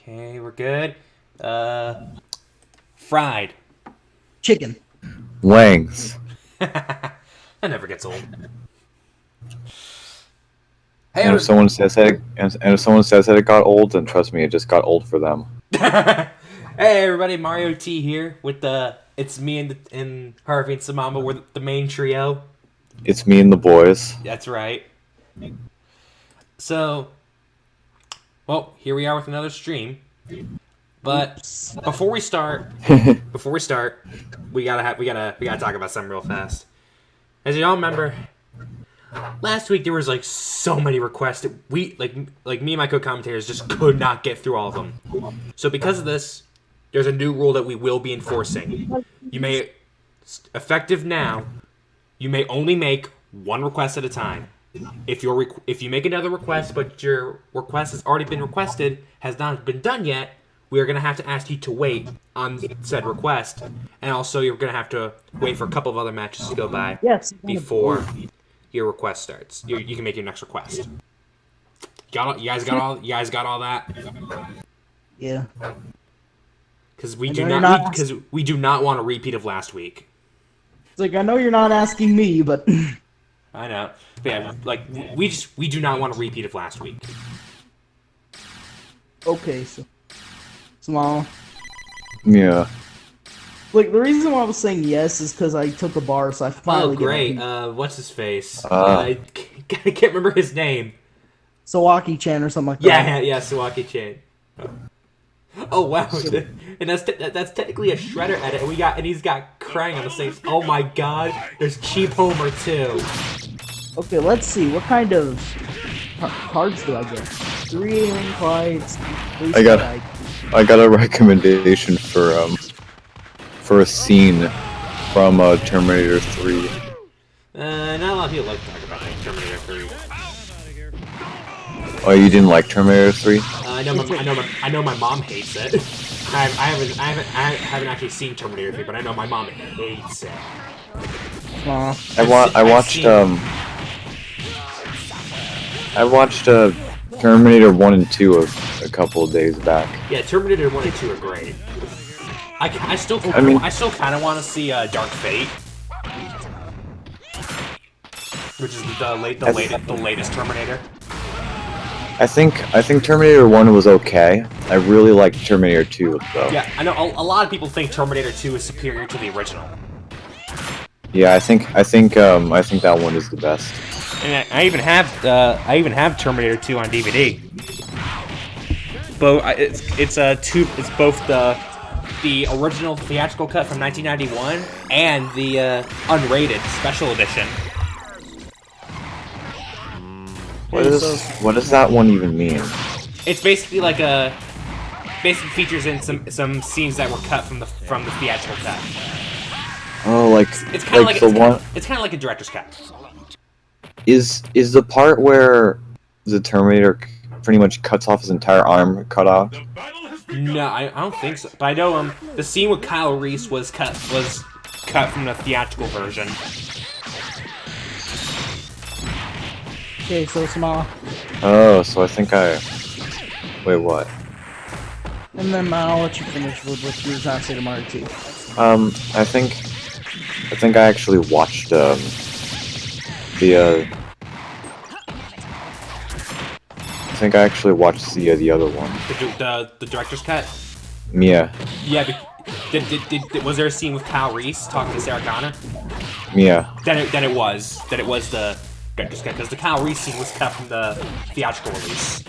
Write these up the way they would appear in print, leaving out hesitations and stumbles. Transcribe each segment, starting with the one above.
Okay, we're good. Fried. Chicken. Wangs. That never gets old. And if someone says that, it got old, then trust me, it just got old for them. Hey everybody, Mario T here with it's me and Harvey and Samama. We're the main trio. It's me and the boys. That's right. So, well, here we are with another stream. But before we start, we gotta talk about something real fast. As y'all remember, last week there was like so many requests that we like me and my co-commentators just could not get through all of them. So because of this, there's a new rule that we will be enforcing. Effective now, you may only make one request at a time. If you make another request but your request has already been requested, has not been done yet, we are going to have to ask you to wait on said request, and also you're going to have to wait for a couple of other matches to go by before your request starts. You can make your next request. You guys got all that? Yeah. Because we do not want a repeat of last week. It's like, I know you're not asking me, but I know. But yeah, like we do not want a repeat of last week. okay, so small. Yeah. Like, the reason why I was saying yes is because I took a bar, so I finally Oh great! get What's his face? I can't remember his name. Sawaki-chan or something like that. Yeah, Sawaki-chan. Oh wow! And that's technically a Shredder edit. And he's got Krang on the same. Oh my God! There's Cheap Homer too. Okay, let's see. What kind of cards do I get? 3 alien cards. I got a recommendation for a scene from Terminator 3. Not a lot of people like to talk about Terminator 3. Oh, you didn't like Terminator 3? I know my mom hates it. I haven't actually seen Terminator 3, but I know my mom hates it. I watched Terminator 1 and 2 a couple of days back. Yeah, Terminator 1 and 2 are great. I still kind of want to see Dark Fate, which is the latest Terminator. I think Terminator 1 was okay. I really liked Terminator 2 though. Yeah, I know a lot of people think Terminator 2 is superior to the original. Yeah, I think that one is the best. And I even have Terminator 2 on DVD. But it's both the original theatrical cut from 1991 and the unrated special edition. What does that one even mean? It's basically like basically features in some scenes that were cut from the theatrical cut. Oh, like it's kind of one. It's kind of like a director's cut. Is the part where the Terminator pretty much cuts off his entire arm cut off? No, I don't think so. But I know the scene with Kyle Reese was cut from the theatrical version. Okay, so small. Oh, so I think wait, what? And then I'll let you finish with what you were trying to say to Mario T. I think I actually watched the other one. The director's cut. Yeah. Yeah. Was there a scene with Kyle Reese talking to Sarah Connor? Yeah. Then it was the director's cut, because the Kyle Reese scene was cut from the theatrical release.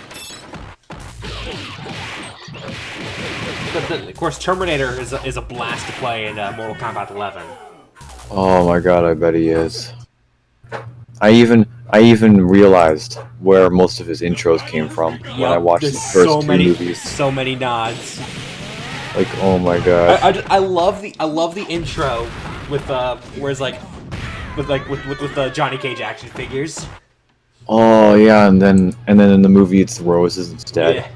But of course, Terminator is a blast to play in Mortal Kombat 11. Oh my God, I bet he is. I even realized where most of his intros came from when I watched the first two movies. So many nods. Like, oh my God. I love the intro with where it's like with the Johnny Cage action figures. Oh yeah, and then in the movie it's the roses instead. Yeah.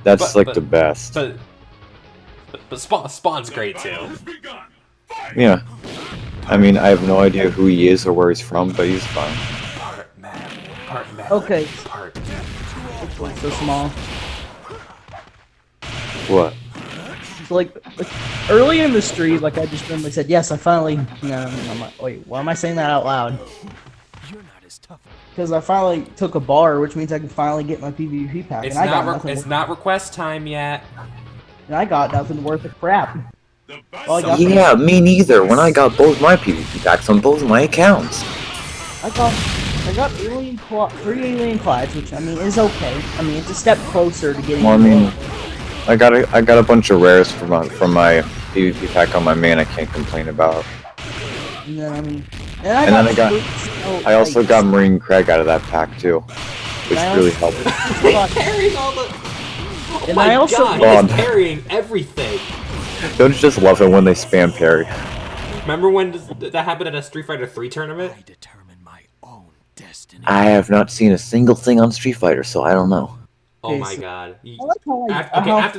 That's the best. But Spawn's great too. Yeah. I mean, I have no idea who he is or where he's from, but he's fine. Part man. Okay. Part. So small. What? So, like early in the stream, like I just randomly said, yes, I finally. No, I'm like, wait, why am I saying that out loud? Because I finally took a bar, which means I can finally get my PvP pack, It's and I got not. nothing. It's not request time yet. And I got nothing worth of crap. All I got Yeah, me neither. When I got both my PvP packs on both my accounts. I got three alien clouds, which I mean is okay. I mean it's a step closer to getting. Well, I mean, I got a bunch of rares from my PvP pack on my main. I can't complain about. And then I mean, I also got Marine Craig out of that pack too, which really helped. Carrying all the. Oh And my I also god, he's carrying everything. Don't you just love it when they spam parry? Remember when that happened at a Street Fighter 3 tournament? I determine my own destiny. I have not seen a single thing on Street Fighter, so I don't know. Oh Okay, my so- god. I like how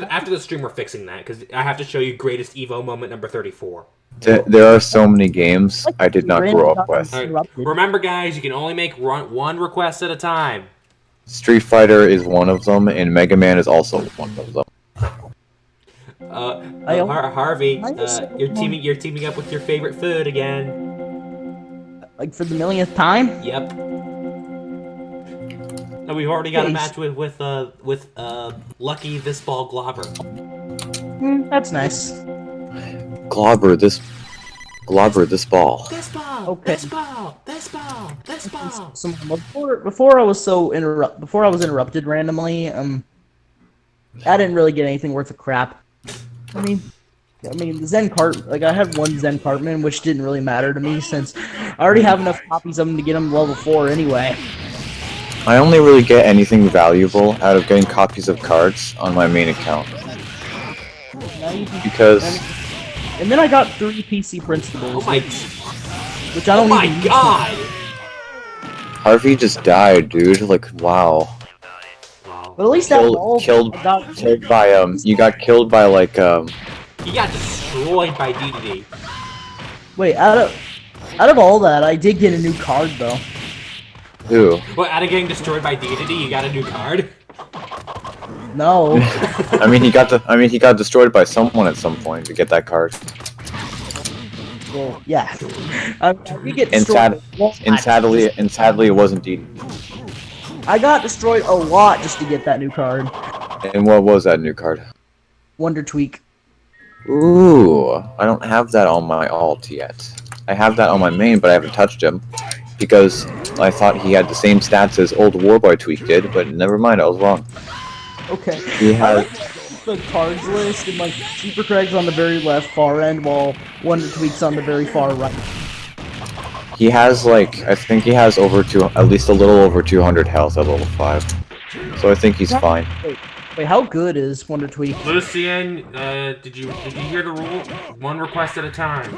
After the stream, we're fixing that because I have to show you greatest Evo moment number 34. There are so many games I did not grow up with. Alright, remember, guys, you can only make one request at a time. Street Fighter is one of them, and Mega Man is also one of them. Harvey, you're teaming up with your favorite food again. like for the millionth time. Yep. And we've already got a match with Lucky this ball Globber. That's nice. Globber this ball. This ball. Okay. This ball. This ball. This ball. So before I was interrupted randomly, I didn't really get anything worth of crap. I mean, the Zen cart, like I had one Zen Cartman, which didn't really matter to me since I already have enough copies of them to get them level 4 anyway. I only really get anything valuable out of getting copies of cards on my main account. Because... And then I got 3 PC principles. Oh my... Which I don't oh my even god! Harvey just died, dude. Like, wow. But at least Killed by, you got killed by, like, He got destroyed by DDD. Wait, out of all that, I did get a new card, though. Who? What, out of getting destroyed by DDD, you got a new card? No. I mean, he got destroyed by someone at some point to get that card. Well, yeah. We get And destroyed sadly, it wasn't DDD. I got destroyed a lot just to get that new card. And what was that new card? Wonder Tweak. Ooh, I don't have that on my alt yet. I have that on my main, but I haven't touched him. Because I thought he had the same stats as old Warboy Tweak did, but never mind, I was wrong. Okay. He has... the cards list, and like Super Craig's on the very left far end, while Wonder Tweak's on the very far right. He has, like, I think he has at least a little over 200 health at level 5. So I think he's fine. Wait, how good is Wonder Tweak? Lucian, did you hear the rule? One request at a time.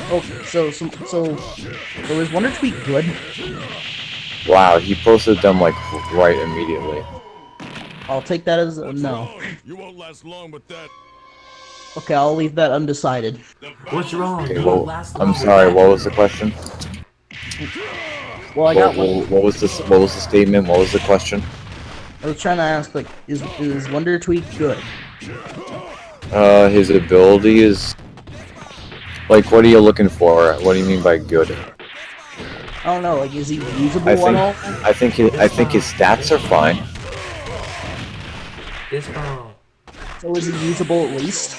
Okay, so is Wonder Tweak good? Wow, he posted them, like, right immediately. I'll take that as a no. You won't last long with that. Okay, I'll leave that undecided. What's wrong? Okay, well, I'm sorry, what was the question? Well, I got one. What was the statement? What was the question? I was trying to ask, like, is Wonder Tweak good? His ability is... Like, what are you looking for? What do you mean by good? I don't know, like, is he usable at all? I think his stats are fine. This ball. So is he usable at least?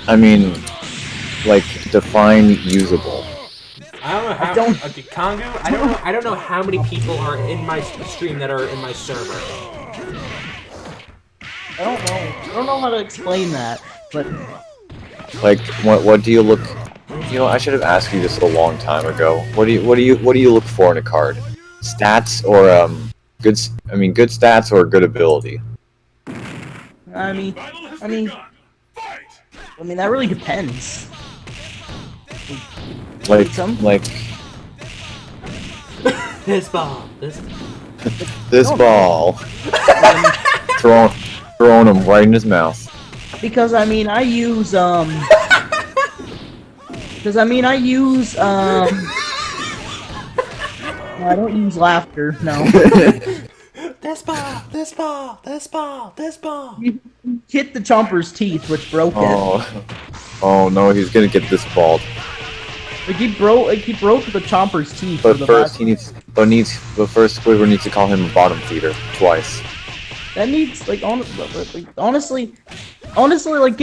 I mean, like, define usable. I don't know how. Okay, Kongo. I don't know how many people are in my stream that are in my server. I don't know. I don't know how to explain that, but Like, what do you look? You know, I should have asked you this a long time ago. What do you look for in a card? Stats or good? I mean, good stats or good ability? I mean, that really depends. Like, This ball. This. this ball. Throwing him right in his mouth. Because I mean, I use no, I don't use laughter. No. This ball. This ball. This ball. This ball. hit the Chomper's teeth, which broke it. Oh no, he's gonna get this balled. Like he broke the Chomper's teeth. But for the first last... but first Squidward needs to call him a bottom feeder twice. That needs honestly, like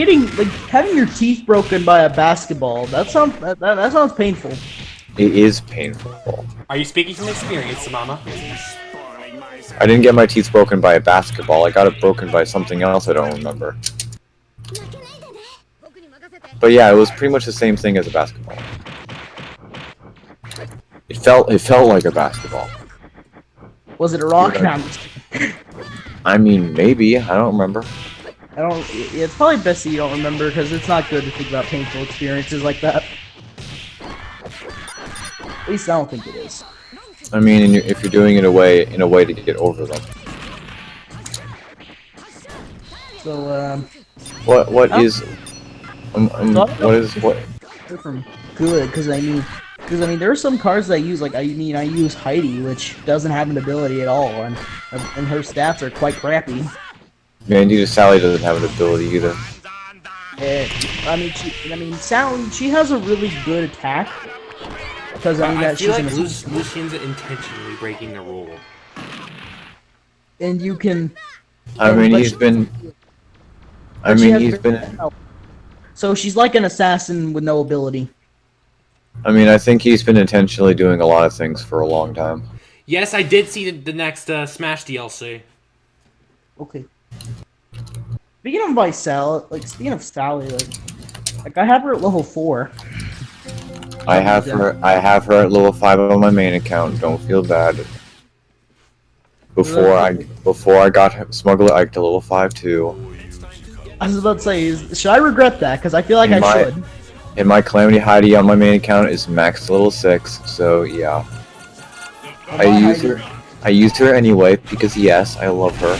having your teeth broken by a basketball. That sounds painful. It is painful. Are you speaking from experience, Mama? I didn't get my teeth broken by a basketball. I got it broken by something else I don't remember. But yeah, it was pretty much the same thing as a basketball. It felt like a basketball. Was it a rock? I mean, maybe. I don't remember. It's probably best that you don't remember because it's not good to think about painful experiences like that. At least I don't think it is. I mean, if you're doing it in a way to get over them. So what is from good? Because I mean, there are some cards that I use. Like I use Heidi, which doesn't have an ability at all, and her stats are quite crappy. Mandy Sally doesn't have an ability either. Sally, she has a really good attack. Because I feel like Lucian's intentionally breaking the rule. And you can. He's been. So she's like an assassin with no ability. I think he's been intentionally doing a lot of things for a long time. Yes, I did see the next Smash DLC. Okay. Speaking of Sally, like I have her at level 4. I have her at level 5 on my main account. Don't feel bad. Before I got Smuggler Ike to level 5 too. I was about to say, should I regret that? Because I feel like I should. And my Calamity Heidi on my main account is max level 6, so yeah. I used her anyway because yes, I love her.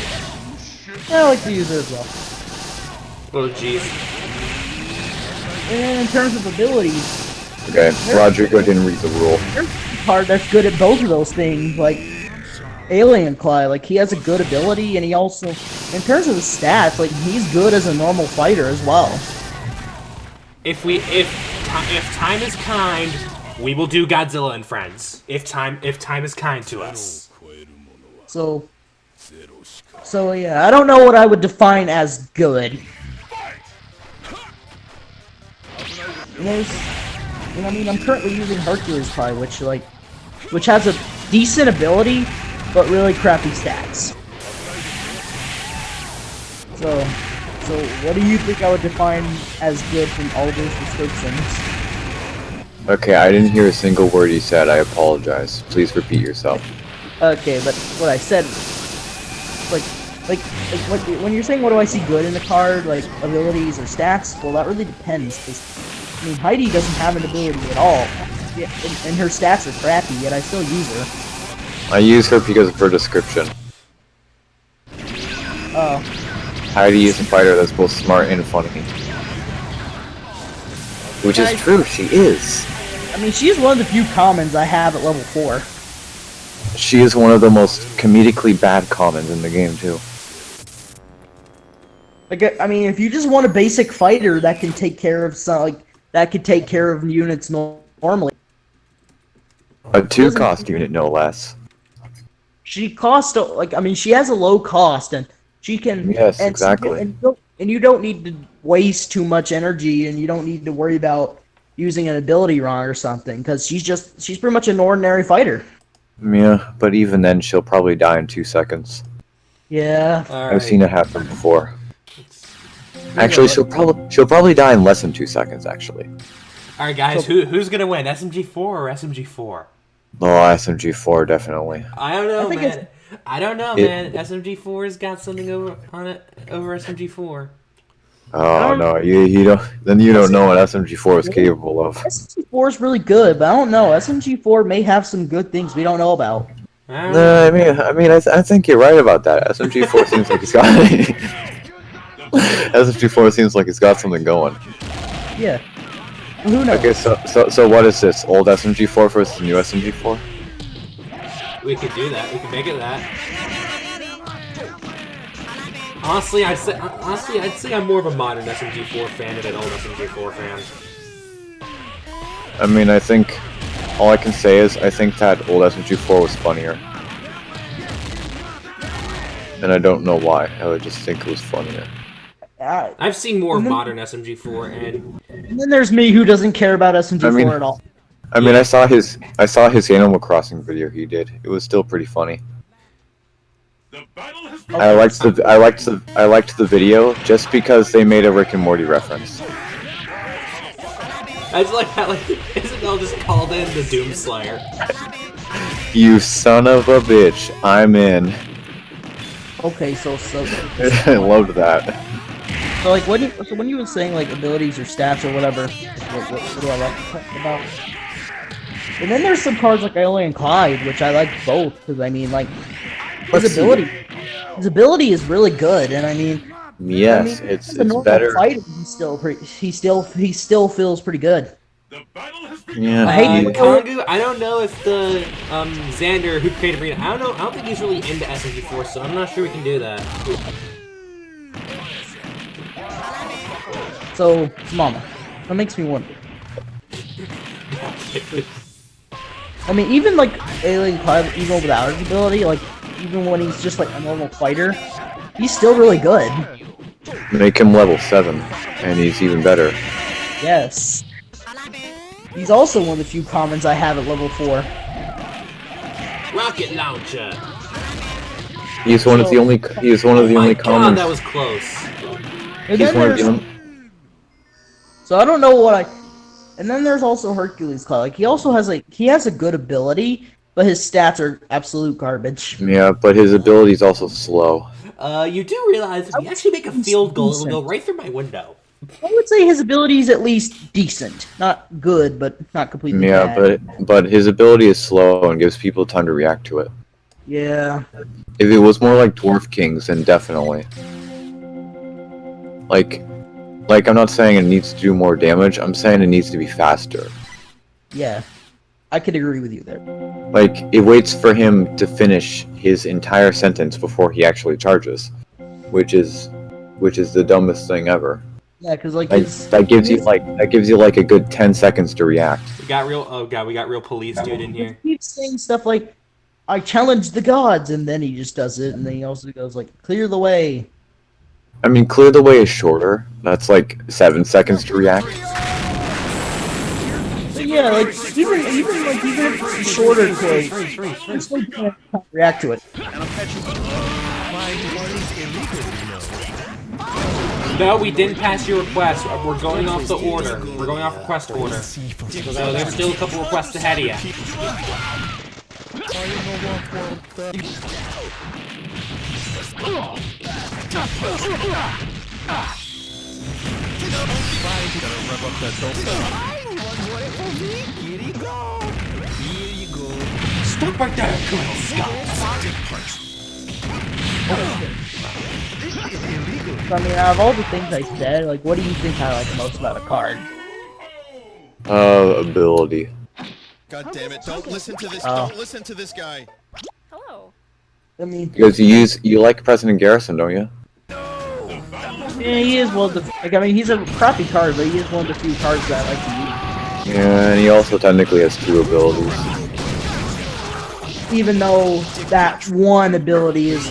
Yeah, I like to use her as well. Oh jeez. And in terms of abilities. Okay, Rodrigo didn't read the rule. There's a card that's good at both of those things, like Alien Cly. Like he has a good ability, and he also, in terms of the stats, like he's good as a normal fighter as well. If time is kind, we will do Godzilla and Friends. If time is kind to us. So yeah, I don't know what I would define as good. I'm currently using Hercules Pie, which has a decent ability, but really crappy stats. So what do you think I would define as good from all those descriptions? Okay, I didn't hear a single word you said. I apologize. Please repeat yourself. Okay, but what I said, when you're saying what do I see good in the card, like abilities or stats, well, that really depends. Heidi doesn't have an ability at all, and her stats are crappy, yet I still use her. I use her because of her description. Heidi is a fighter that's both smart and funny. Which is true, she is. She's one of the few commons I have at level 4. She is one of the most comedically bad commons in the game, too. If you just want a basic fighter that can take care of units normally. A 2-cost unit, no less. She costs she has a low cost, and she can. Yes, exactly. And you don't need to waste too much energy, and you don't need to worry about using an ability wrong or something, because she's pretty much an ordinary fighter. Yeah, but even then, she'll probably die in 2 seconds. Yeah. Right. I've seen it happen before. Actually, she'll probably die in less than 2 seconds. Actually. All right, guys. Who's gonna win, SMG4 or SMG4? Oh, SMG4 definitely. I don't know, man. I don't know, man. SMG4's got something over SMG4. Oh no, you don't. Then you don't know what SMG4 is capable of. SMG4 is really good, but I don't know. SMG4 may have some good things we don't know about. I think you're right about that. SMG4 seems like it's got. SMG4 seems like it's got something going. Yeah. Who knows? Okay, so what is this? Old SMG4 versus new SMG4? We could do that. We could make it that. I'd say I'm more of a modern SMG4 fan than an old SMG4 fan. I mean, I think all I can say is I think that old SMG4 was funnier. And I don't know why. I just think it was funnier. I've seen more modern SMG4, And then there's me who doesn't care about SMG4 at all. I mean, I saw his Animal Crossing video he did. It was still pretty funny. I liked the video just because they made a Rick and Morty reference. I just like how Isabel just called in the Doomslayer. You son of a bitch! I'm in. Okay, so I loved that. So like when you were saying like abilities or stats or whatever, what do I like about? And then there's some cards like Aeolian and Clyde, which I like both because I mean like his ability is really good, and I mean yes, it's better. Fighter, he still feels pretty good. Yeah. Kongu, I don't know if the Xander who created Arena, I don't think he's really into SMG4, so I'm not sure we can do that. So, Mama, that makes me wonder. I mean, even like Alien Clyde, even without his ability, like even when he's just like a normal fighter, he's still really good. Make him level 7, and he's even better. Yes. He's also one of the few commons I have at level 4. Rocket launcher. He's one of the only. He's one of the only commons. God, that was close. He's one of the only. So I don't know what I. And then there's also Hercules Claw. Like he also has he has a good ability, but his stats are absolute garbage. Yeah, but his ability is also slow. You do realize if you actually make a field goal, it'll go right through my window. I would say his ability is at least decent. Not good, but not completely bad. but his ability is slow and gives people time to react to it. Yeah. If it was more like Dwarf Kings, then definitely. Like I'm not saying it needs to do more damage, I'm saying it needs to be faster. Yeah. I could agree with you there. Like, it waits for him to finish his entire sentence before he actually charges. Which is the dumbest thing ever. Yeah, because like that gives you like a good 10 seconds to react. We got real police dude in here. He keeps saying stuff like, I challenge the gods, and then he just does it, and then he also goes like, clear the way. I mean, clear the way is shorter. That's like 7 seconds to react. But yeah, like even if it's shorter to you still can't react to it. No, we didn't pass your request. We're going off the order. We're going off request order. So there's still a couple requests ahead of you. Stop right there, Colonel Scott. So, I mean, out of all the things I said, like, what do you think I like the most about a card? Ability. God damn it! Don't listen to this. Oh. Don't listen to this guy. Hello. I mean, Because you like President Garrison, don't you? yeah, he is one of the. Like, I mean, he's a crappy card, but he is one of the few cards that I like to use. Yeah, and he also technically has 2 abilities. Even though that one ability is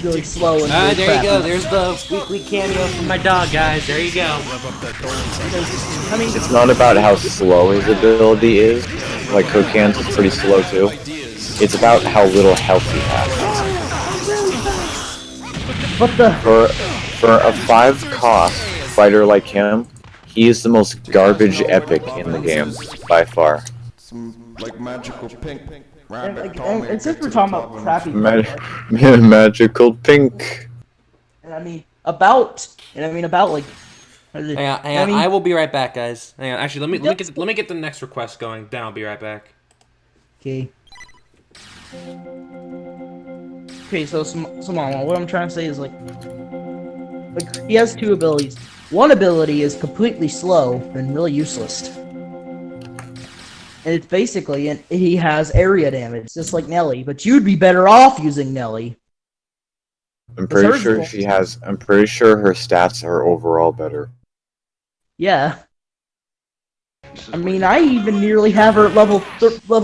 really slow and really There crappy. you go. There's the weekly cameo from my dog, guys. There you go. I mean, It's not about how slow his ability is. Like Cookhands is pretty slow too. It's about how little health he has. but the For a 5 cost fighter like him, he is the most garbage epic in the game by far. Some like magical pink and, rabbit. like, and since we're talking about crappy, Magical pink. and I mean about like. Hang on. I will be right back, guys. Hang on. Actually, let me get the next request going. Then I'll be right back. Okay. Okay, so Mama, what I'm trying to say is like he has 2 abilities. One ability is completely slow and really useless, and it's basically he has area damage, just like Nelly. But you'd be better off using Nelly. I'm Because pretty hers sure is- she has. I'm pretty sure her stats are overall better. Yeah. I mean, I even nearly have her at level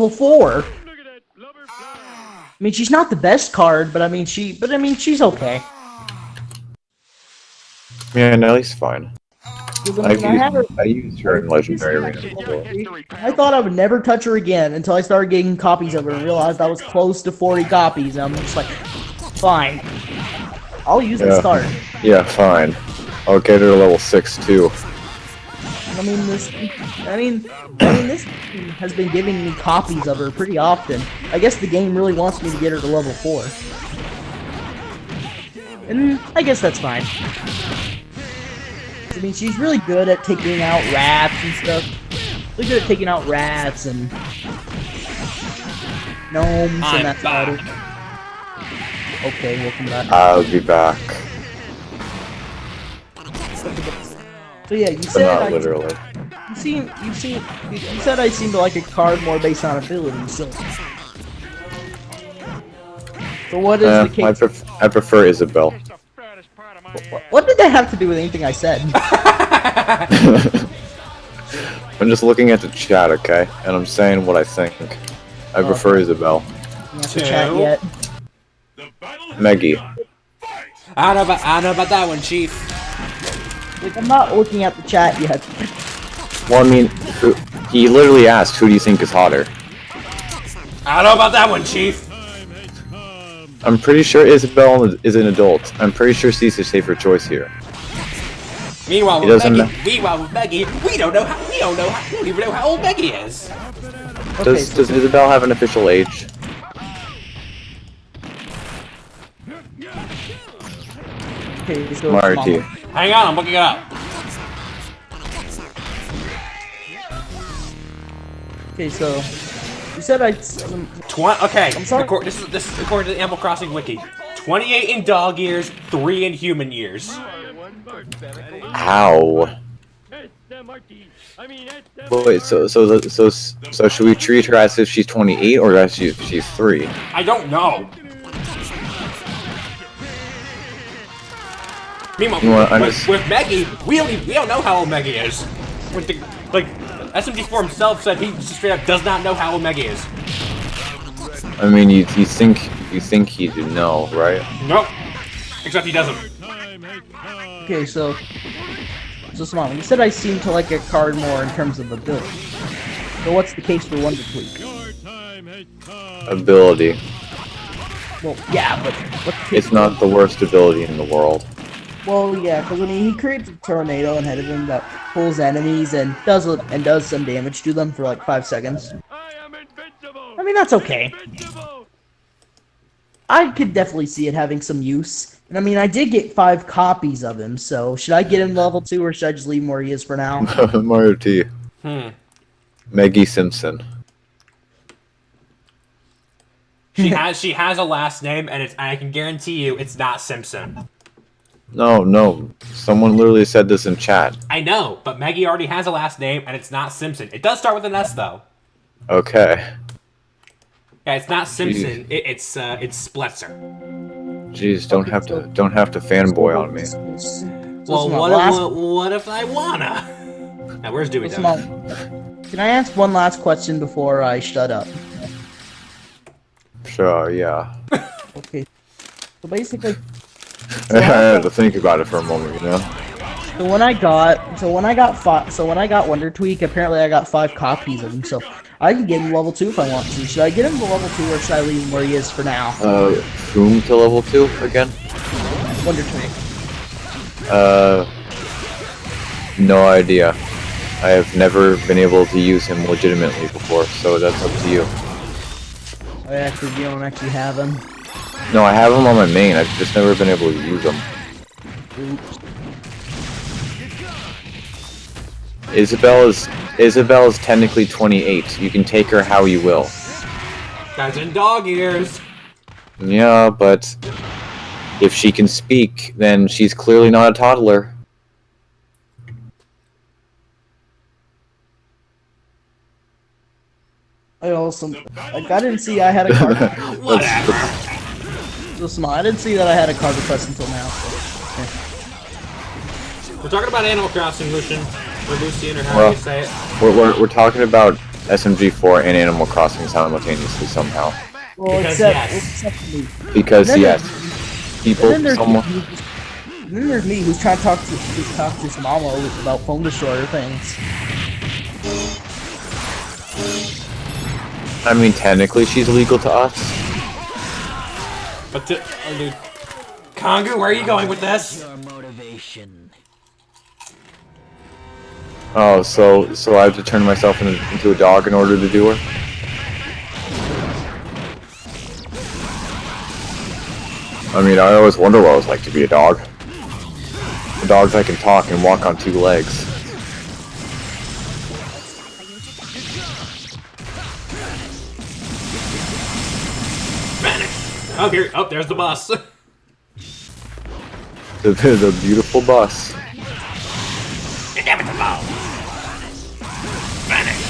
4. I mean, she's not the best card, but I mean, she's okay. Yeah, Nelly's fine. 'Cause, I mean, I used her in Legendary Arena before. I thought I would never touch her again until I started getting copies of her and realized I was close to 40 copies. And I'm just like, fine. I'll use the start. Yeah, fine. I'll get her to level 6 too. I mean, this game has been giving me copies of her pretty often. I guess the game really wants me to get her to level 4. And I guess that's fine. I mean, she's really good at taking out rats and stuff. Really good at taking out rats and gnomes and that's about it. Okay, welcome back. I'll be back. So yeah, you But said not literally. you said I seem to like a card more based on ability. So what is the case? I prefer Isabel. What did that have to do with anything I said? I'm just looking at the chat, okay? And I'm saying what I think. I prefer Isabel. You have to chat yet? Meggy. I don't know about that one, Chief. Like, I'm not looking at the chat yet. Well, I mean, he literally asked, who do you think is hotter? I don't know about that one, Chief. I'm pretty sure Isabel is an adult. I'm pretty sure she's a safer choice here. Meanwhile, He with doesn't Meggy, we don't even know how old Meggy is. Does Isabel have an official age? Okay, so Marty. Hang on, I'm looking it up. Okay, so you said I. Okay, I'm sorry. this is according to the Animal Crossing wiki. 28 in dog years, 3 in human years. Ow. Wait, so should we treat her as if she's 28 or as if she's 3? I don't know. Meanwhile, with Meggy, we don't know how old Meggy is. SMG4 himself said he straight up does not know how old Meggy is. I mean, you think he'd know, right? Nope. Except he doesn't. Okay, so Simon, you said I seem to like a card more in terms of ability. So what's the case for Wonder Tweak? Ability. Well, yeah, but what's the case It's not the worst ability in the world. Well, yeah, because I mean, he creates a tornado ahead of him that pulls enemies and does some damage to them for like 5 seconds. I mean, that's okay. I could definitely see it having some use. And I mean, I did get 5 copies of him, so should I get him to level 2 or should I just leave him where he is for now? Mario T. Maggie Simpson. She has a last name, and I can guarantee you it's not Simpson. No. Someone literally said this in chat. I know, but Maggie already has a last name, and it's not Simpson. It does start with an S, though. Okay. Yeah, it's not Simpson. It's Spletzer. Jeez, don't have to fanboy on me. Well, what if I wanna? Now, where's Dewey? Can I ask one last question before I shut up? Sure, yeah. Okay. So basically, I had to think about it for a moment, you know. so when I got Wonder Tweak, apparently I got 5 copies of him. So I can get him to level 2 if I want to. Should I get him to level 2 or should I leave him where he is for now? Whom to level 2 again? Wonder Tweak. No idea. I have never been able to use him legitimately before, so that's up to you. You don't actually have him. No, I have him on my main, I've just never been able to use him. Oops. Isabel is technically 28. You can take her how you will. That's in dog years. Yeah, but if she can speak, then she's clearly not a toddler. I didn't see I had a card. Whatever. So small. I didn't see that I had a card request until now. We're talking about Animal Crossing, Lucian. Or Lucian, or how you say it. We're talking about SMG4 and Animal Crossing simultaneously somehow. Well, Because except me. Because Then yes, people, And then someone. there's me who's trying to talk to some Amo about phone destroyer things. I mean, technically, she's legal to us. But to, oh, dude. Kongu, where are you going with this? Your motivation. Oh, so I have to turn myself into a dog in order to do her? I mean, I always wonder what it was like to be a dog. A dog that can talk and walk on 2 legs. Oh, here. Oh, there's the bus. The beautiful bus. Inevitable. Vanish.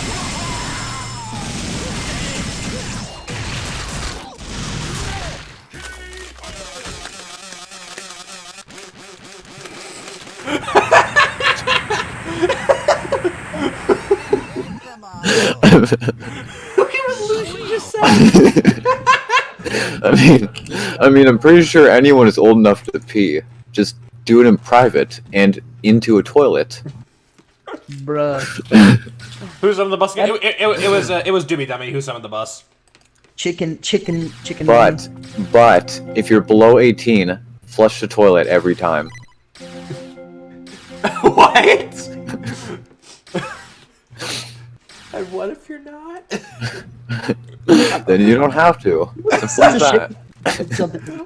Look at what Lucian just said. I mean, I'm pretty sure anyone is old enough to pee. Just do it in private and into a toilet. Bruh. Who summoned the bus again? It was Doobie Dummy who summoned the bus. Chicken. But if you're below 18, flush the toilet every time. What? And what if you're not? Then you don't have to. Such a shame.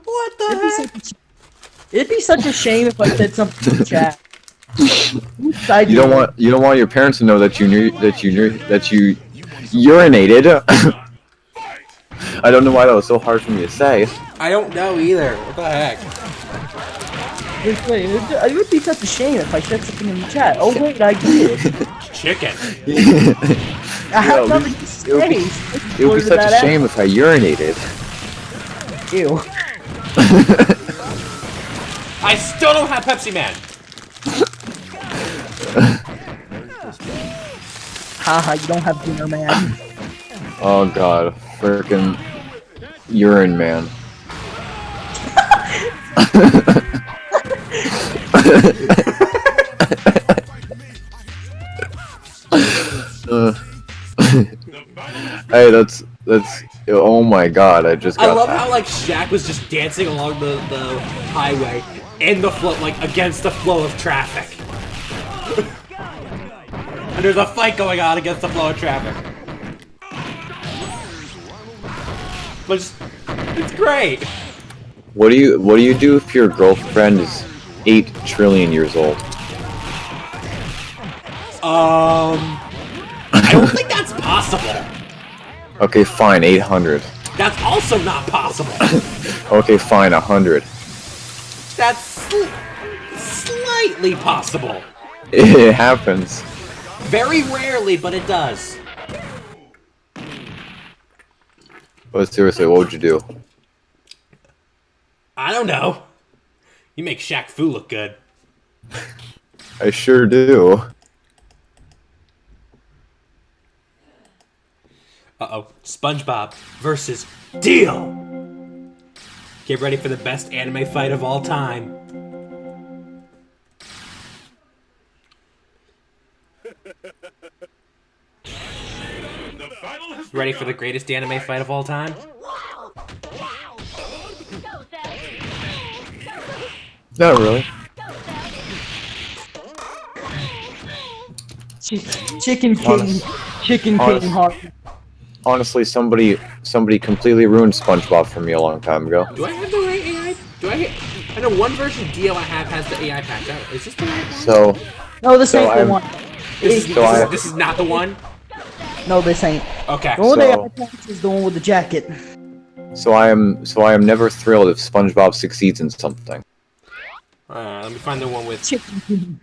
What the heck? It'd be such a shame if I said something in the chat. You don't want your parents to know that you urinated. I don't know why that was so hard for me to say. I don't know either. What the heck? It would be such a shame if I said something in the chat. Oh wait, I did. Chicken. I have Yeah, nothing to say. It would be such a shame if I urinated. Ew. I still don't have Pepsi Man. Haha, you don't have dinner, man. Oh god, frickin' urine man. Hey, that's oh my god, I just got I love that. how like Shaq was just dancing along the highway in the flow, like against the flow of traffic. And there's a fight going on against the flow of traffic. But it's great. What do you do if your girlfriend is 8 trillion years old? I don't think that's possible. Okay, fine, 800. That's also not possible. Okay, fine, 100. That's slightly possible. It happens. Very rarely, but it does. But seriously, what would you do? I don't know. You make Shaq Fu look good. I sure do. Uh-oh. SpongeBob versus Deal! Get ready for the best anime fight of all time. Ready for the greatest anime fight of all time? Not really. Chicken King. Chicken King Heart. Honestly, somebody completely ruined SpongeBob for me a long time ago. Do I have the right AI? I know one version of Dio I have has the AI patch out. Is this the right one? So No, this So ain't the I'm- one. This is not the one? No, this ain't. Okay. The one So- that I patch is the one with the jacket. I am never thrilled if SpongeBob succeeds in something. Let me find the one with... Chicken King.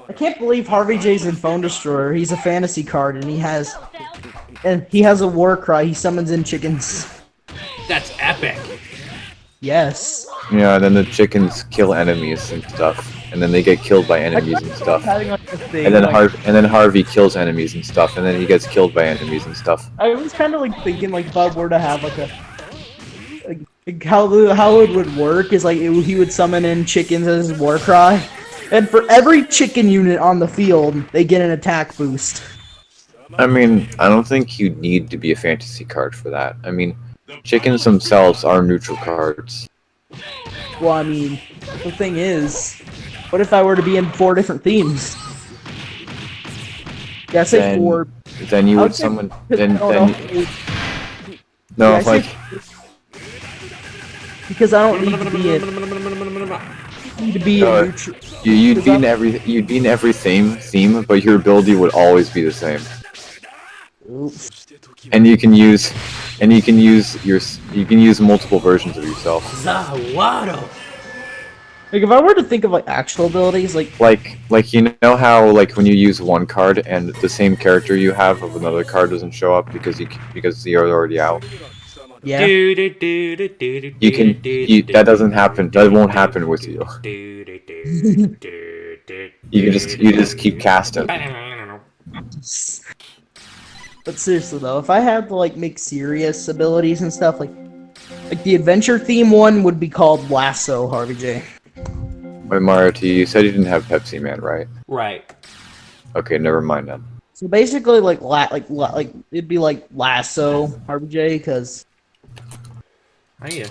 I can't believe Harvey J's in Phone Destroyer. He's a fantasy card, and he has a war cry. He summons in chickens. That's epic. Yes. Yeah, and then the chickens kill enemies and stuff, and then they get killed by enemies and stuff. Having, like, a thing, And then like, Harvey kills enemies and stuff, and then he gets killed by enemies and stuff. I was kind of like thinking like if I were to have like a like how it would work is like he would summon in chickens as his war cry, and for every chicken unit on the field, they get an attack boost. I mean, I don't think you need to be a fantasy card for that. I mean, chickens themselves are neutral cards. Well, I mean, the thing is, what if I were to be in 4 different themes? Yeah, I say Then- 4. Then you I would say- summon. I Then don't know. no, Yeah, I say like 4 because I don't need to be No, in neutral. you'd be in every theme, but your ability would always be the same. Oops. And you can use multiple versions of yourself. Zawado. Like if I were to think of like actual abilities, like Like you know how like when you use one card and the same character you have of another card doesn't show up because you're already out. yeah. That doesn't happen. That won't happen with you. You just keep casting. But seriously though, if I had to like make serious abilities and stuff, like the adventure theme one would be called Lasso, Harvey J. Wait, Mario T, you said you didn't have Pepsi Man, right? Right. Okay, never mind then. So basically, like it'd be like Lasso, Harvey J, because Oh yeah.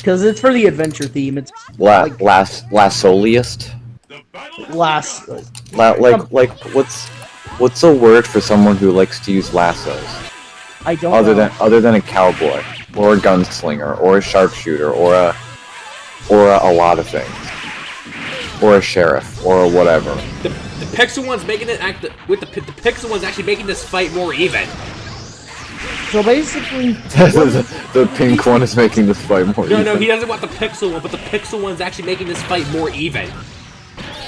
it's for the adventure theme. It's Lassoliest? last. Like what's a word for someone who likes to use lassos? I don't know. Other than a cowboy or a gunslinger or a sharpshooter or a lot of things or a sheriff or whatever. The pixel one's making it the pixel one's actually making this fight more even. So basically, The pink one is making this fight more even. No, he doesn't want the pixel one, but the pixel one's actually making this fight more even.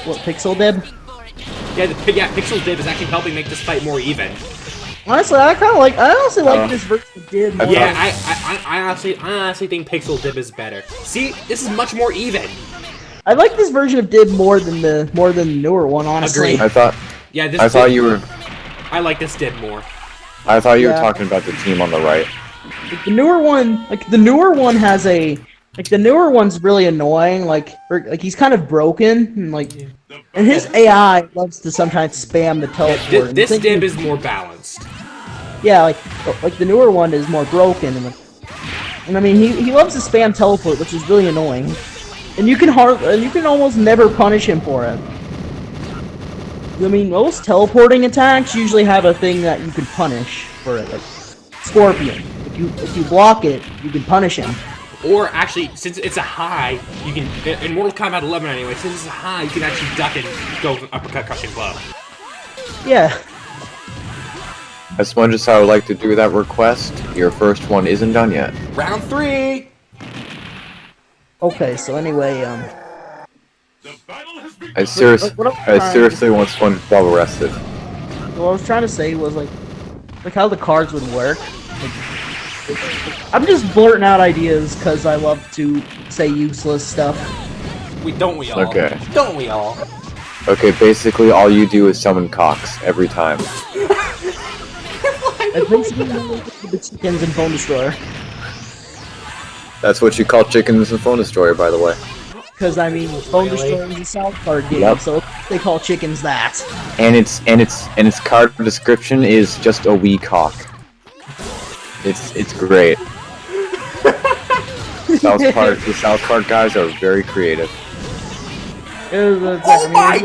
what Pixel did? Yeah, Pixel Dib is actually helping make this fight more even. Honestly, I honestly like this version of Did more. Yeah, I honestly think Pixel Dib is better. See, this is much more even. I like this version of Did more than the newer one, honestly. Agreed. I thought I like this Dib more. I thought you were Yeah. talking about the team on the right. Like, the newer one has a the newer one's really annoying. Like he's kind of broken and his AI loves to sometimes spam the teleport. and This thinking- Dib is more balanced. Yeah, like the newer one is more broken, and I mean he loves to spam teleport, which is really annoying. And you can almost never punish him for it. I mean, most teleporting attacks usually have a thing that you can punish for it, like Scorpion. If you block it, you can punish him. Or actually, since it's a high, you can in Mortal Kombat 11 anyway. Since it's a high, you can actually duck and go with an uppercut, crushing blow. Yeah. As much as I would like to do that request, your first one isn't done yet. Round 3. Okay, so anyway, I seriously want SpongeBob arrested. what I was trying to say was like how the cards would work. I'm just blurting out ideas because I love to say useless stuff. Don't we all? Okay. Don't we all? Okay, basically all you do is summon cocks every time. I basically the chickens and Phone Destroyer. That's what you call chickens and phone destroyer, by the way. Because I mean, Phone Destroyer is a South Park game, Yep. so they call chickens that. And its card description is just a wee cock. It's great. The South Park guys are very creative. I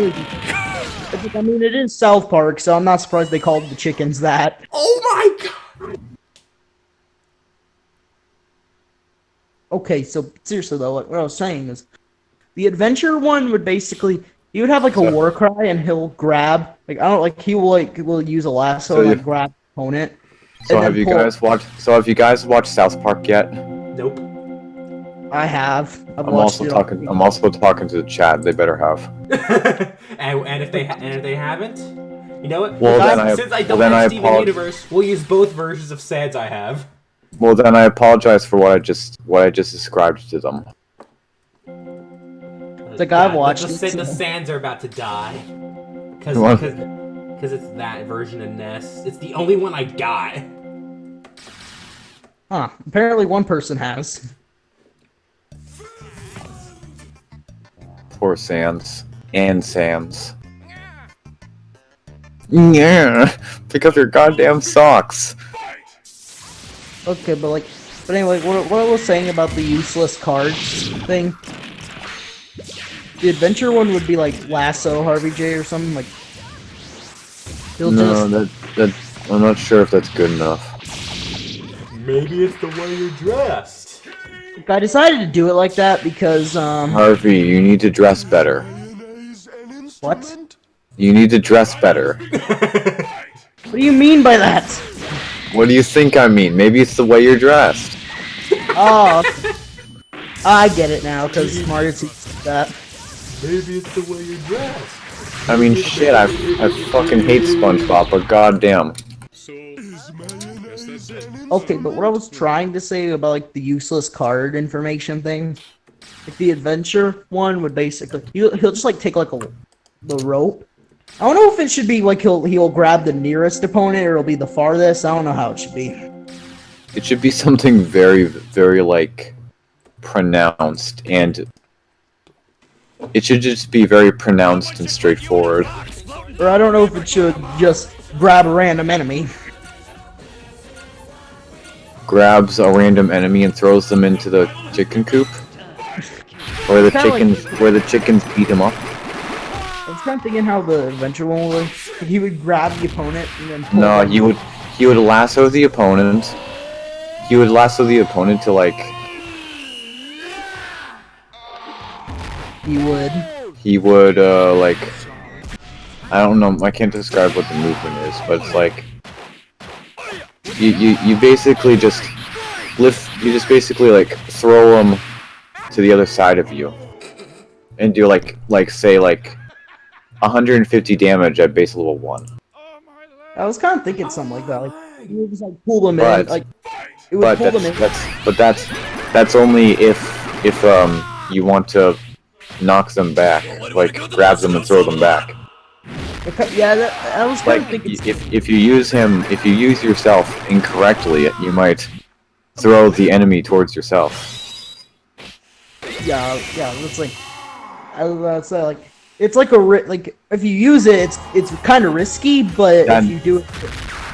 mean, it is South Park, so I'm not surprised they called the chickens that. Oh my god! Okay, so seriously though, what I was saying is, the adventure one would basically, he would have like a war cry and he'll grab, he will use a lasso So and you- grab the opponent. So and have then you pull. guys watched South Park yet? Nope. I have. I've I'm watched also it talking. I'm also talking to the chat. They better have. and if they haven't, you know what? Well, Since then I- since I well, don't then have I Steven apologize. Universe, we'll use both versions of SADS I have. Well, then I apologize for what I just described to them. The guy watched The sands are about to die. What? Because it's that version of Ness. It's the only one I got. Huh. Apparently one person has. Poor Sans. And Sans. Yeah, pick up your goddamn socks. Okay, but anyway, what I was saying about the useless cards thing. The adventure one would be like Lasso Harvey J or something like. He'll No, that I'm not sure if that's good enough. Maybe it's the way you're dressed. I decided to do it like that because Harvey, you need to dress better. What? You need to dress better. What do you mean by that? What do you think I mean? Maybe it's the way you're dressed. Oh, I get it now because Mario teaches that. Maybe it's the way you're dressed. I mean, shit, I fucking hate SpongeBob, but goddamn. Okay, but what I was trying to say about like the useless card information thing, like the adventure one would basically he'll just like take like the rope. I don't know if it should be like he'll grab the nearest opponent or it'll be the farthest. I don't know how it should be. It should be something very, very like pronounced, and it should just be very pronounced and straightforward. Or I don't know if it should just grab a random enemy. Grabs a random enemy and throws them into the chicken coop, where the chickens beat him up. I was kind of thinking how the adventure one would. He would grab the opponent and then. Pull No, them. he would lasso the opponent. He would lasso the opponent to like. He would. He would like. I don't know. I can't describe what the movement is, but it's like. You basically just lift. You just basically like throw them to the other side of you, and do like say like 150 damage at base level 1. I was kind of thinking something like that. Like you would just like pull them But- in. Like it would pull them in. That's only if you want to knock them back, like grab them and throw them back. Yeah, I was kind of Like thinking. if you use yourself incorrectly, you might throw the enemy towards yourself. Yeah. It's like. I was like. It's like like if you use it, it's kind of risky, but That- if you do it.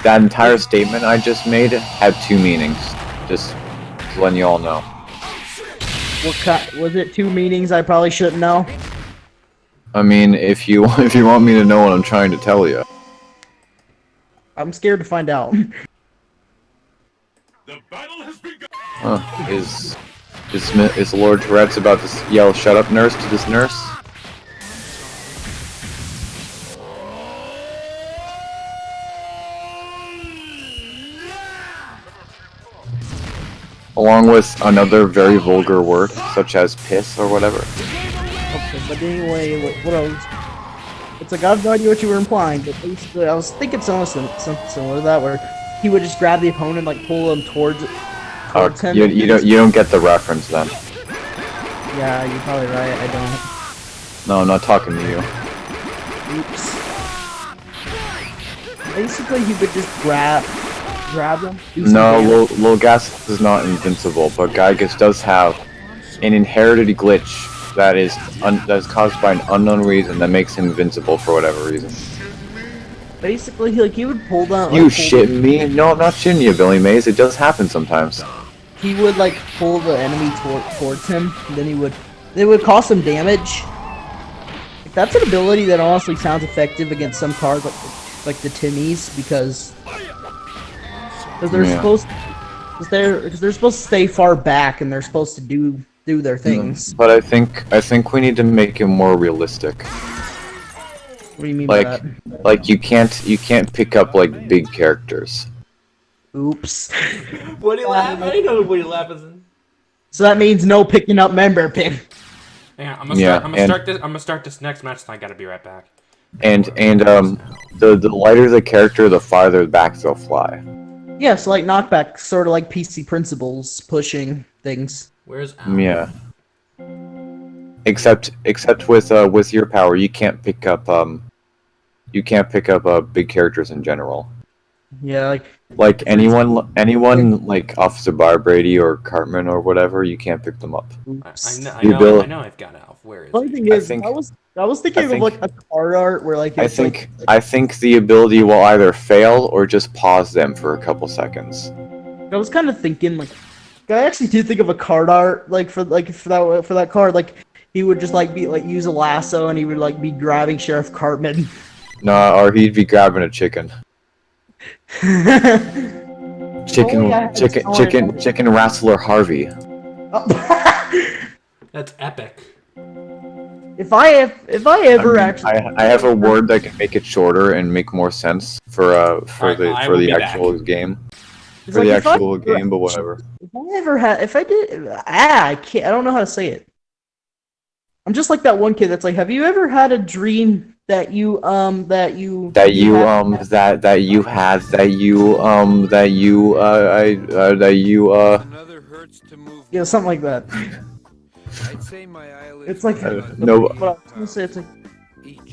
That entire statement I just made had 2 meanings. Just letting you all know. Was it 2 meanings I probably shouldn't know? I mean, if you want me to know what I'm trying to tell you. I'm scared to find out. Huh. Is Lord Tourette's about to yell "Shut up, nurse" to this nurse? Along with another very vulgar word, such as piss or whatever. Okay, but anyway, what I was... It's like, I have no idea what you were implying, but basically I was thinking something similar to that, where he would just grab the opponent, like, pull him towards him. You don't get the reference then. Yeah, you're probably right, I don't. No, I'm not talking to you. Oops. Basically, he would just grab them. do some No, damage. Lil Gas is not invincible, but Gygas does have an inherited glitch that is caused by an unknown reason that makes him invincible for whatever reason. Basically, he would pull down. You like, pull shitting me? No, I'm not shitting you, Billy Mays. It does happen sometimes. He would like pull the enemy towards him, and then they would cause some damage. Like, that's an ability that honestly sounds effective against some cards like the Timmies because they're Yeah. supposed because they're supposed to stay far back and they're supposed to do their things. But I think we need to make it more realistic. What do you mean by Like that? like you can't pick up like big characters. Oops. What are you laughing? I know what you're laughing. So that means no picking up member pin. Yeah, I'm Yeah, gonna start this next match, and I gotta be right back. And the lighter the character, the farther back they'll fly. Yeah, so like knockback, sort of like PC principles pushing things. Where's Al? Yeah. Except with your power, you can't pick up big characters in general. Yeah, like Like freeze. anyone like Officer Bar Brady or Cartman or whatever, you can't pick them up. I know, Oops. You build- I've got Alf. Where is Funny he? thing I is, think- I was thinking of like a card art where like it's like I think the ability will either fail or just pause them for a couple seconds. I was kind of thinking like I actually did think of a card art like for that card like he would just like be like use a lasso and he would like be grabbing Sheriff Cartman. Nah, or he'd be grabbing a chicken. Only I had someone- Chicken Wrestler Harvey. That's epic. If I ever actually I have a word that can make it shorter and make more sense for Alright, I will the be actual game. It's For like, the if I actual ever- game, but whatever. if I did I can't I don't know how to say it. I'm just like that one kid that's like, have you ever had a dream that you had- That you had Another hurts to move. yeah, something like that. I'd say my eyelids. It's like no, what I was gonna say, it's like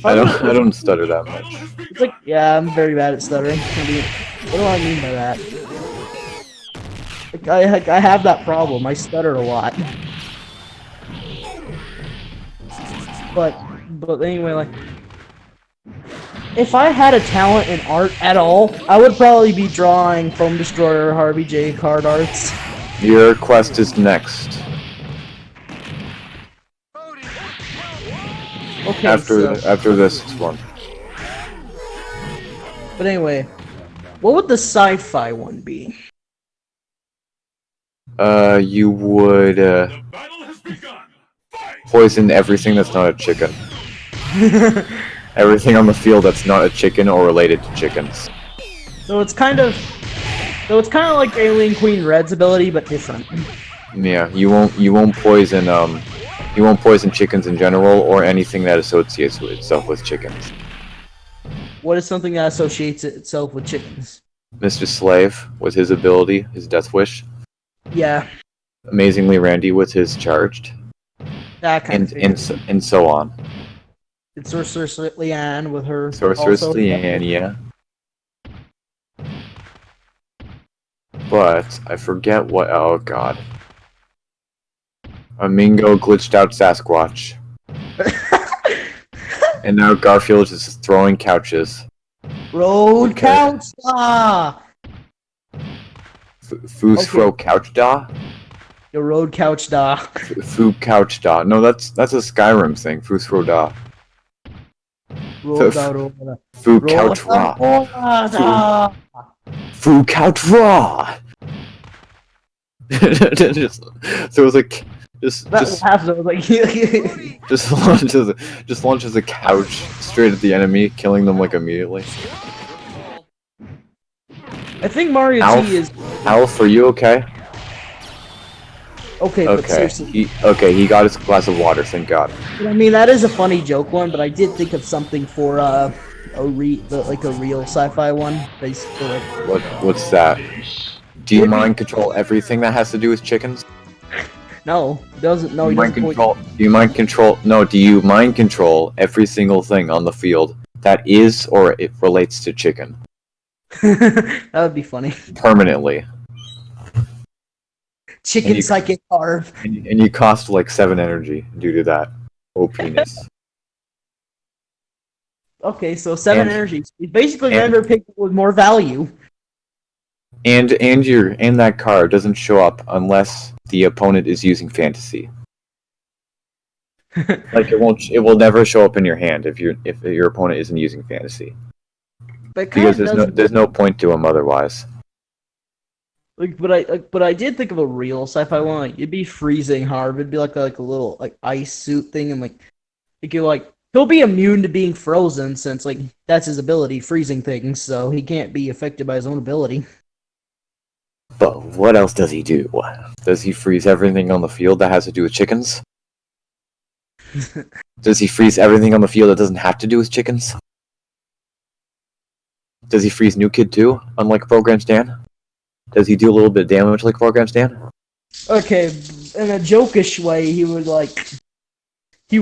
I don't stutter that much. it's like yeah, I'm very bad at stuttering. I mean, what do I mean by that? Like, I have that problem. I stutter a lot. But anyway, like if I had a talent in art at all, I would probably be drawing Foam Destroyer Harvey J card arts. Your quest is next. Okay, After so, this one. but anyway, what would the sci-fi one be? You would poison everything that's not a chicken. Everything on the field that's not a chicken or related to chickens. So it's kind of like Alien Queen Red's ability, but different. Yeah, you won't poison chickens in general or anything that associates itself with chickens. What is something that associates itself with chickens? Mr. Slave with his ability, his death wish. Yeah, Amazingly Randy with his charged. that kind of thing. And so on. It's Sorceress Leanne with her. Sorceress also- Leanne, yeah. But I forget what. Oh god. A Mingo glitched out Sasquatch. And now Garfield is throwing couches. Road Okay. couch. Ah, Foo throw couch da? your road couch da. Foo couch da. No, that's a Skyrim thing. Foo throw da. Road F- da, road da. Foo couch raw. Road da. Foo couch raw. So it was like That was half of it, like just launches a couch straight at the enemy, killing them like immediately. I think Mario Alf? T is Alf, are you okay? okay, but Okay. seriously, He got his glass of water, thank God. I mean that is a funny joke one, but I did think of something for a real sci-fi one, basically. Like, What's that? Do you mind control everything that has to do with chickens? no, he doesn't. No, Do he you mind doesn't. control? Do you mind control? No. Do you mind control every single thing on the field that is or it relates to chicken That would be funny. permanently? Chicken you- psychic carve. And you cost like 7 energy due to that. Oh penis. Okay, so 7 And- energies. He's basically and- render pick with more value. and that card doesn't show up unless the opponent is using fantasy. Like it will never show up in your hand if your opponent isn't using fantasy. But it Because kind of there's no point to him otherwise. but I did think of a real sci-fi one. Like, it'd be freezing hard. It'd be like a little like ice suit thing, and he'll be immune to being frozen since like that's his ability, freezing things. So he can't be affected by his own ability. But what else does he do? Does he freeze everything on the field that has to do with chickens? Does he freeze everything on the field that doesn't have to do with chickens? Does he freeze New Kid too, unlike Program Stan? Does he do a little bit of damage like 4 grams Dan? Okay, in a jokish way, he would he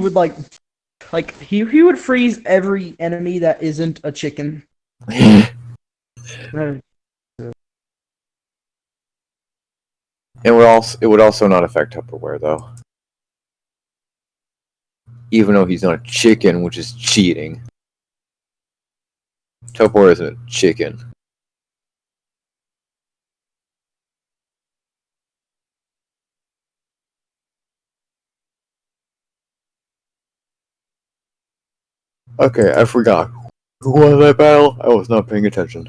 would freeze every enemy that isn't a chicken. Uh, It would also not affect Tupperware though. Even though he's not a chicken, which is cheating. Tupperware isn't a chicken. Okay, I forgot. Who won that battle? I was not paying attention.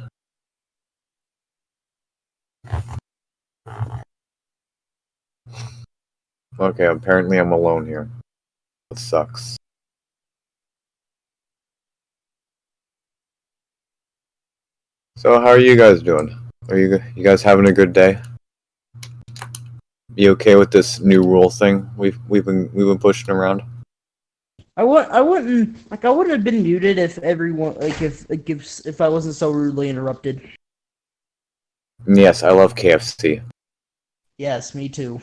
Okay, apparently I'm alone here. That sucks. So how are you guys doing? Are you guys having a good day? You okay with this new rule thing we've been pushing around? I wouldn't have been muted if everyone if I wasn't so rudely interrupted. Yes, I love KFC. Yes, me too.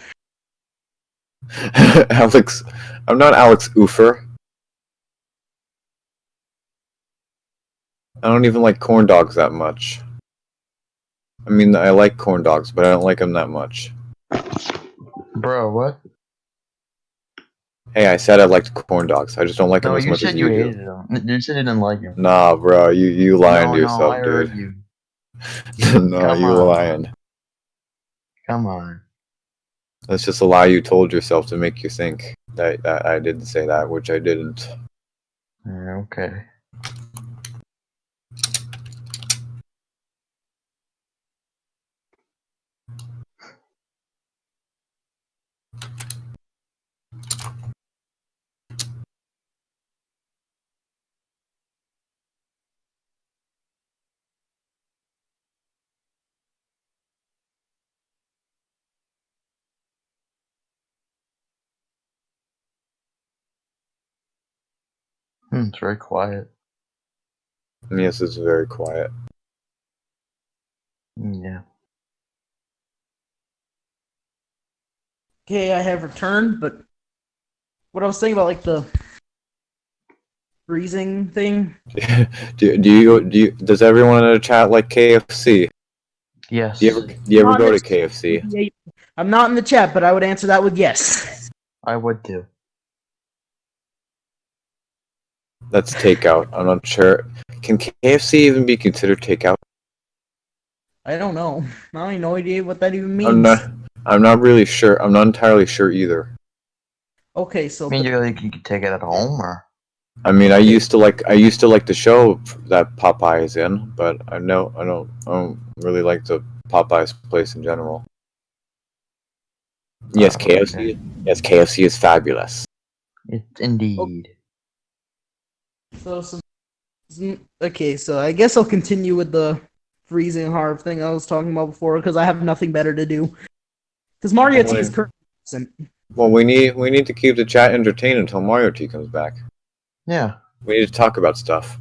Alex, I'm not Alex Oofer. I don't even like corn dogs that much. I mean, I like corn dogs, but I don't like them that much. Bro, what? Hey, I said I liked corn dogs. I just don't like them No, as you much said as you you hated do. them. You said you didn't like them. Nah, bro, you lying to yourself, I heard dude. you. No, Come you on. lying. Come on. That's just a lie you told yourself to make you think that I didn't say that, which I didn't. Okay. It's very quiet. Yes, it's very quiet. Yeah. Okay, I have returned, but what I was saying about like the freezing thing. Does everyone in the chat like KFC? Yes. Do you ever Not go to this- KFC? I'm not in the chat, but I would answer that with yes. I would too. That's takeout. I'm not sure. Can KFC even be considered takeout? I don't know. I have no idea what that even I'm means. not really sure. I'm not entirely sure either. Okay, so I mean, you could take it at home, or I mean, I used to like the show that Popeye is in, but I don't really like the Popeye's place in general. Yes, KFC. okay. Yes, KFC is fabulous. It's indeed. Okay, so I guess I'll continue with the freezing harp thing I was talking about before because I have nothing better to do. Because Mario T is currently absent. Well, we need to keep the chat entertained until Mario T comes back. Yeah. We need to talk about stuff.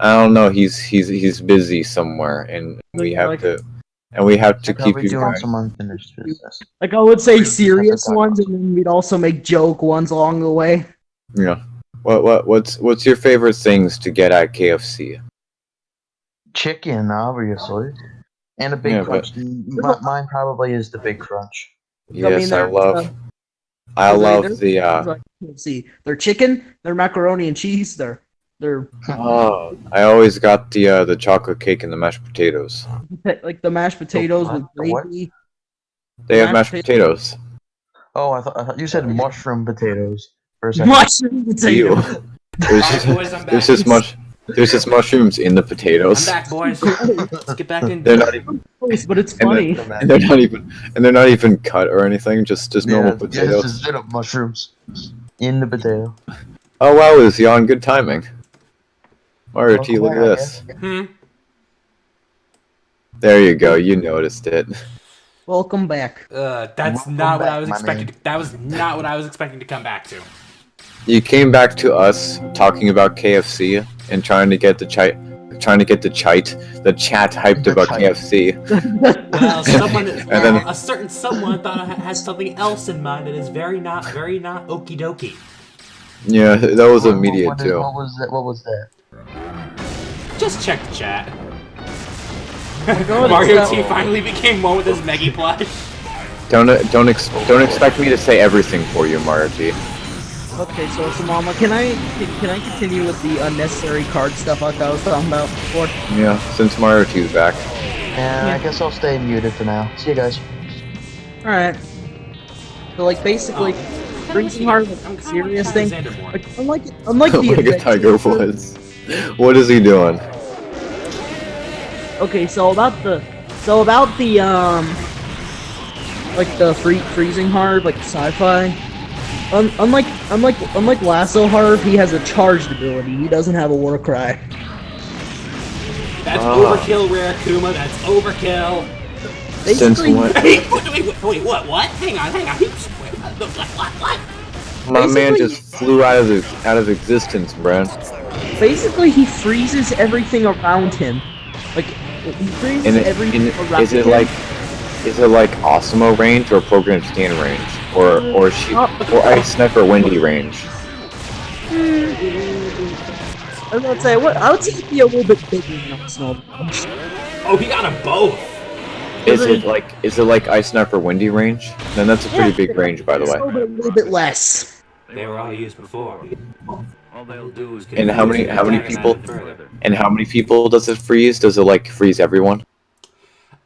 I don't know. He's busy somewhere, and we have to keep you doing guys. some unfinished business. Like I would say We just have to serious talk ones, about and then we'd also make joke ones along the way. Yeah. What's your favorite things to get at KFC? Chicken, obviously, and a big Yeah, crunch. Mine probably is the big crunch. Yes, I there's, love the like, let's see, they're chicken, they're macaroni and cheese, they're Oh, I always got the chocolate cake and the mashed potatoes. like the mashed potatoes with The what? gravy. They have mashed potatoes. Oh, I thought you said mushroom potatoes for a second. Mushroom Ew. potatoes. There's just mushrooms in the I'm potatoes. back, boys. Let's get back into They're it. not even But it's funny. and they're not even cut or anything. Just normal Yeah, potatoes. just straight up mushrooms in the potato. Oh wow, is he on good timing? Mario T, Welcome look at back, I this. There you go. You noticed it. Welcome back. That's Welcome not what back, I was my expecting. man. That was not what I was expecting to come back to. You came back to us talking about KFC and trying to get the trying to get the chat hyped The about chite. KFC. Well, someone, then- a certain someone thought I had something else in mind that is very not okie dokie. Yeah, that was immediate too. What was that? What was that? Just check the chat. God, Mario it's T that- finally became one with his Meggy plush. Don't expect me to say everything for you, Mario T. Okay, so Mama, can I continue with the unnecessary card stuff like I was talking about before? Yeah, since Mario T's back. And Yeah. I guess I'll stay muted for now. See you guys. All right. So like basically, Freezing Heart is a serious thing. Like, unlike Oh the my god, Tiger adventure- Woods. What is he doing? Okay, so about the like the freezing Harp, like sci-fi. Unlike Lasso Harp, he has a charged ability. He doesn't have a war cry. That's overkill, Rare Kuma. That's overkill. Since Basically, when? Wait, what? What? Hang on. What? My man Basically- just flew out of existence, Brad. basically he freezes everything around him. Like he freezes And everything around is it him. is it like Osmo range or Program Scan range or Ice Sniper Wendy range? I was gonna say I would say it'd be a little bit bigger than Snow. Oh, he got them both. Is it like Ice Sniper Wendy range? Then that's a pretty big range, by the way. A little bit less. They were all used before. All they'll do is And how many people? And how many people does it freeze? Does it like freeze everyone?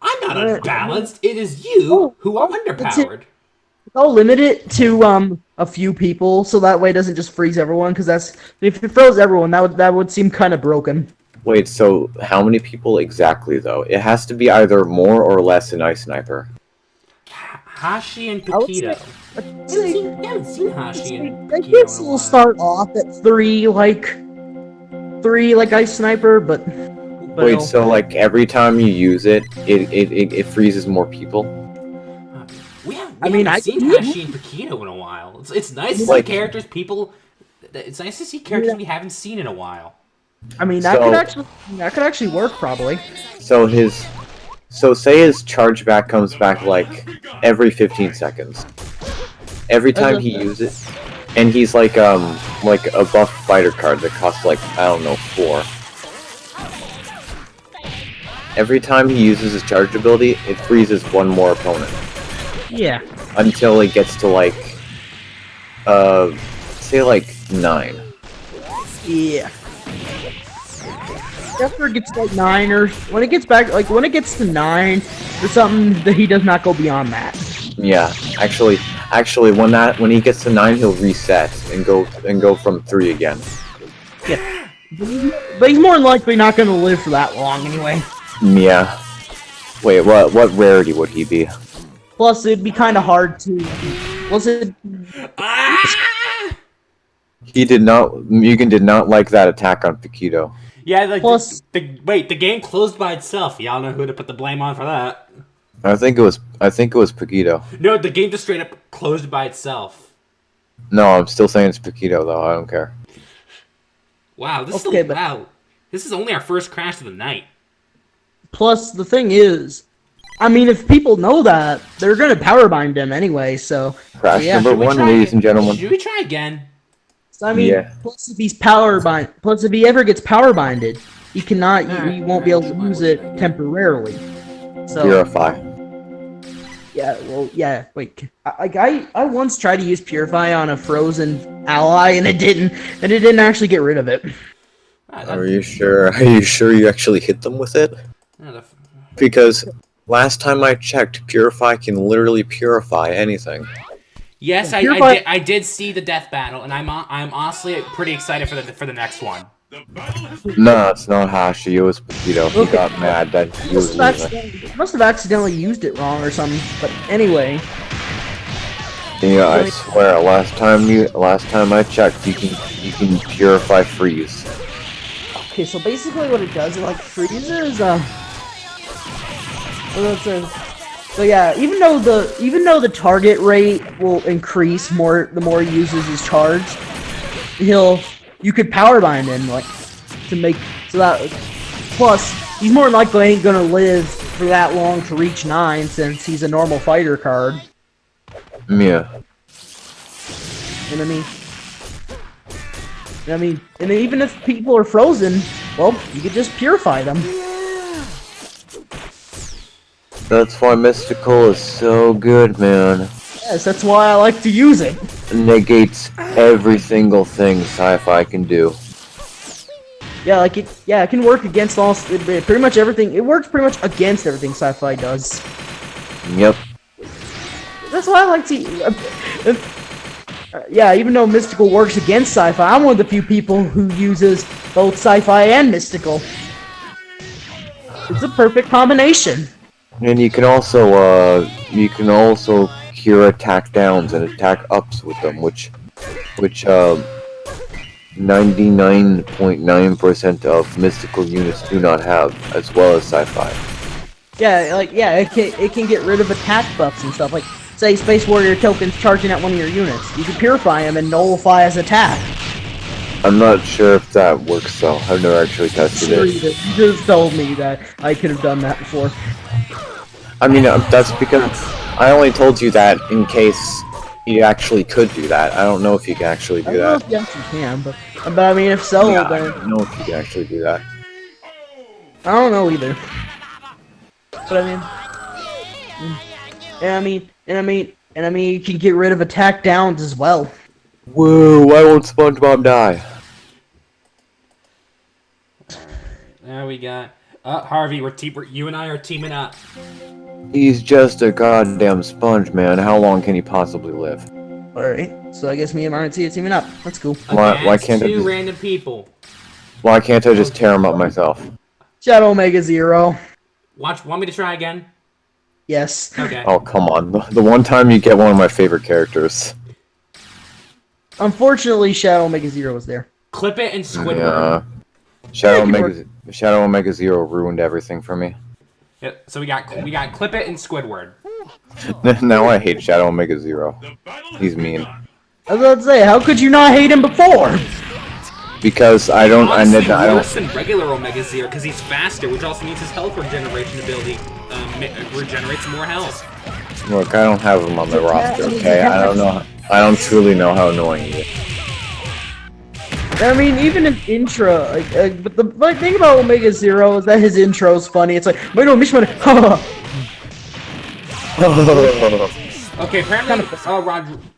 I'm not unbalanced. It is you who are underpowered. I'll limit it to a few people, so that way it doesn't just freeze everyone. Because if it froze everyone, that would seem kind of broken. Wait, so how many people exactly though? It has to be either more or less than Ice Sniper. Hashi and I would say- Paquito. You haven't seen Hashi and I Paquito guess in a we'll while. start off at three like Ice Sniper, but Wait, so like every time you use it, it freezes more people? We haven't I mean, seen Hashi and Paquito in a while. It's nice to see Like- characters It's nice to see characters we haven't seen in a while. I mean that So- could actually work probably. So say his chargeback comes back like every 15 seconds. Every time he uses it, and he's like a buff fighter card that costs like, I don't know, 4. Every time he uses his charge ability, it freezes one more opponent. Yeah. Until it gets to like, say like 9. Yeah. After it gets to like 9 or when it gets back when it gets to 9 or something, that he does not go beyond that. Yeah, actually, when he gets to 9, he'll reset and go from 3 again. Yeah. But he's more than likely not going to live for that long anyway. Yeah. Wait, what rarity would he be? Plus, it'd be kind of hard to. Mugen did not like that attack on Paquito. Yeah, like Plus- the game closed by itself. Y'all know who to put the blame on for that. I think it was Paquito. No, the game just straight up closed by itself. No, I'm still saying it's Paquito though. I don't care. Wow, this Okay, is but- wow. This is only our first crash of the night. Plus, the thing is, I mean, if people know that, they're going to power bind him anyway. So, Crash yeah. number Should we 1, try ladies again? and gentlemen. Should we try again? I mean, Yeah. plus if he ever gets power binded, he cannot. He won't be able to use it temporarily. So. Purify. Yeah, well, yeah, wait. I once tried to use Purify on a frozen ally, and it didn't actually get rid of it. Are you sure? Are you sure you actually hit them with it? Because last time I checked, Purify can literally purify anything. Yes, Purify- I did see the death battle, and I'm honestly pretty excited for the next one. No, it's not Hashi. It was Paquito. He Okay. got mad that he was losing. Must have accidentally used it wrong or something. But anyway, Yeah, I swear. Last time I checked, you can purify freeze. okay. So basically, what it does, it like freezes. So yeah, even though the target rate will increase the more he uses his charge, you could power bind him like to make so that Plus, he's more than likely ain't gonna live for that long to reach 9 since he's a normal fighter card. Yeah. You know what I mean? And then even if people are frozen, well, you could just purify them. That's why Mystical is so good, man. Yes, that's why I like to use it. It negates every single thing sci-fi can do. Yeah, like it can work against pretty much everything. It works pretty much against everything sci-fi does. Yep. That's why I like to. Yeah, even though mystical works against sci-fi, I'm one of the few people who uses both sci-fi and mystical. It's a perfect combination. And you can also cure attack downs and attack ups with them, which 99.9% of mystical units do not have, as well as sci-fi. Yeah, it can get rid of attack buffs and stuff. Like, say, Space Warrior tokens charging at one of your units. You can purify them and nullify his attack. I'm not sure if that works though. I've never actually tested it. You just told me that I could have done that before. I mean, that's because I only told you that in case you actually could do that. I don't know if you can actually do I don't know that. if you actually can, but I mean, if so, Yeah, I then don't know if you can actually do that. I don't know either. But I mean, you can get rid of attack downs as well. Whoa, why won't SpongeBob die? There we got. Harvey, you and I are teaming up. He's just a goddamn sponge, man. How long can he possibly live? Alright, so I guess me and Martin are teaming up. That's cool. Why Against can't I two just- random people? Why can't I just tear him up myself? Shadow Omega Zero. Want me to try again? Yes. Okay. Oh, come on. The one time you get one of my favorite characters. Unfortunately, Shadow Omega Zero was there. Clip it and Squidward. Yeah. Shadow Omega Zero ruined everything for me. Yeah, so we got Clip it and Squidward. Now I hate Shadow Omega Zero. He's mean. I was about to say, how could you not hate him before? Because I Honestly, don't. worse than regular Omega Zero because he's faster, which also means his health regeneration ability regenerates more health. Look, I don't have him on the roster. Okay, I don't know. I don't truly know how annoying he is. I mean, even in intro, but the thing about Omega Zero is that his intro's funny. It's like, no, Mishman, Okay, apparently,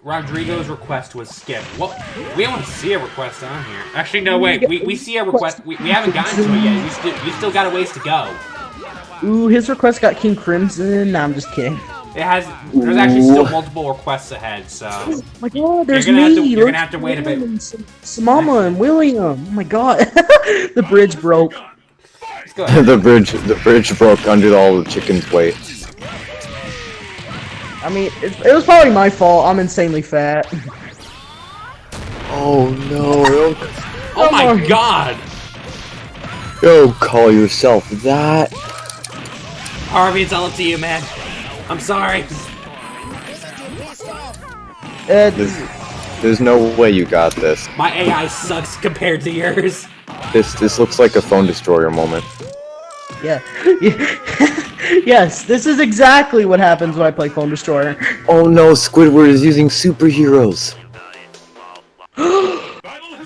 Rodrigo's request was skipped. Well, we don't see a request on here. Actually, no, wait, we see a request. We haven't gotten to it yet. You still got a ways to go. Ooh, his request got King Crimson. Nah, I'm just kidding. There's actually still multiple requests ahead, so. Oh my god, there's You're gonna me! have to wait a bit. Mama and William! Oh my god. The bridge broke. Let's go ahead. the bridge broke under all the chicken's weight. I mean, it was probably my fault. I'm insanely fat. Oh no! Oh my god! Don't call yourself that. Harvey, it's all up to you, man. I'm sorry. There's no way you got this. My AI sucks compared to yours. This looks like a phone destroyer moment. Yeah. Yes, this is exactly what happens when I play Phone Destroyer. Oh no! Squidward is using superheroes. We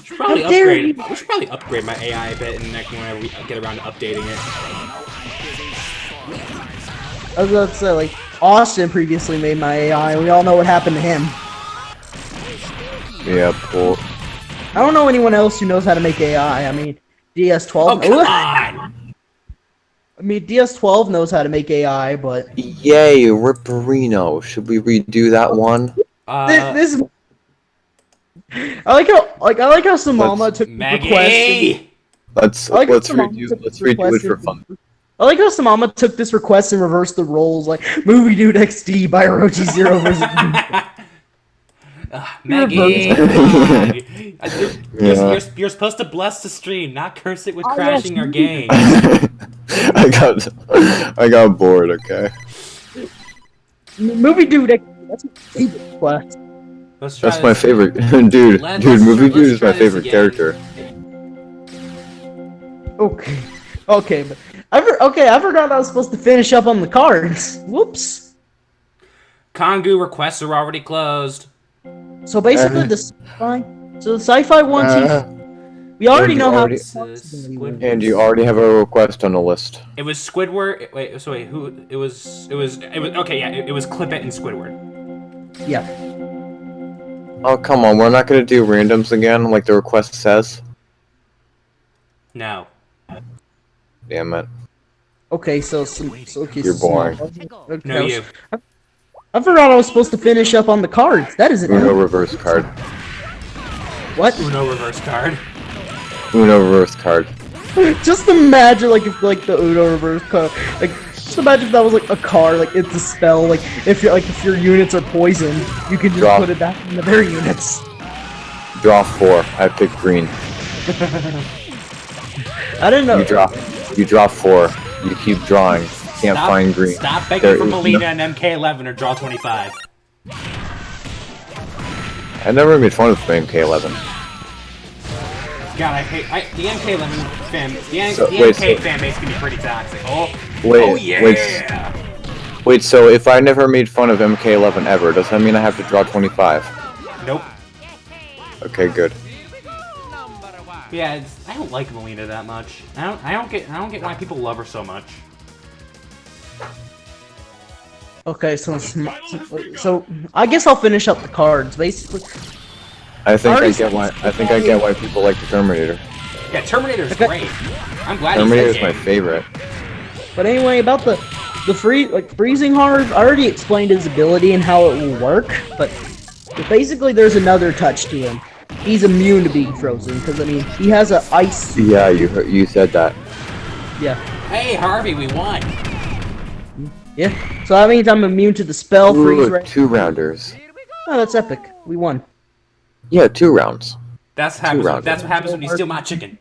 should probably How dare upgrade. you. We should probably upgrade my AI a bit, and next when I get around to updating it. I was about to say, like, Austin previously made my AI, and we all know what happened to him. Yeah, poor. I don't know anyone else who knows how to make AI. I mean, DS12. Oh come on! I mean, DS12 knows how to make AI, but Yay, Ripperino. Should we redo that one? this. I like how Samama took the request. Maggie! Let's I like how Samama redo took it this for request fun. I like how Samama took this request and reversed the roles, like Movie Dude XD by Orochi Zero versus. Maggie! Yeah. You're supposed to bless the stream, not curse it with Oh, crashing yes. our game. I got bored. Okay. Movie Dude XD. That's my favorite request. Let's try That's my this. favorite, dude. Let's Movie try Dude is my this favorite again. character. Okay. Okay, but I forgot I was supposed to finish up on the cards. Whoops. Kongu requests are already closed. So basically, the sci-fi one, we already And know you how. already- And you already have a request on the list. It was Squidward. Wait, who? It was. Okay, yeah, it was Clip It and Squidward. Yeah. Oh, come on, we're not gonna do randoms again, like the request says? No. Damn it. Okay, so okay. You're boring. Okay, No, you. I forgot I was supposed to finish up on the cards. That isn't Uno reverse card. what? Uno reverse card. Uno reverse card. Just imagine like if like the Uno reverse card, like just imagine if that was like a card, like it's a spell, like if your units are poisoned, you can just Draw. put it back into their units. Draw 4. I picked green. I didn't know. You draw 4. You keep drawing. Can't find green. Stop begging There for is Melina and MK11 or draw 25. I never made fun of MK11. God, I hate the MK11 fan. So- The wait, MK so- fan base can be pretty toxic. Oh, Wait, oh yeah. Wait, so if I never made fun of MK11 ever, does that mean I have to draw 25? Nope. Okay, good. Yeah, I don't like Melina that much. I don't get why people love her so much. Okay, so I guess I'll finish up the cards. Basically, I think Already I get why people like the Terminator. Yeah, Terminator's Okay. great. I'm glad Terminator he's is my favorite. but anyway, about the freezing hard, I already explained his ability and how it will work. But basically, there's another touch to him. He's immune to being frozen because I mean he has a ice. Yeah, you said that. Yeah, Hey, Harvey, we won. yeah. So that means I'm immune to the spell freeze. Ooh, Right? 2 rounders. Oh, that's epic. We won. Yeah, 2 rounds. That's rounds. what happens when you steal my chicken.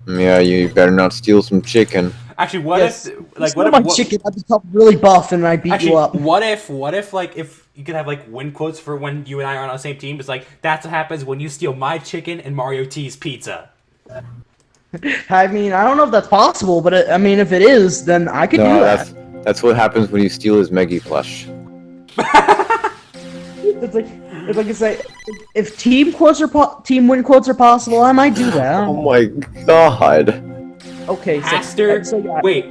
Yeah, you better not steal some chicken. Actually, what Yes. if like Steal my chicken, I become really buff and I beat Actually, you up. what if like if you could have like win quotes for when you and I are on the same team? It's like that's what happens when you steal my chicken and Mario T's pizza. I mean, I don't know if that's possible, but I mean, if it is, then I could do No, that. that's what happens when you steal his Meggy plush. It's like I say, if team win quotes are possible, I might do that. Oh my god. Okay, so, Aster, so yeah. wait.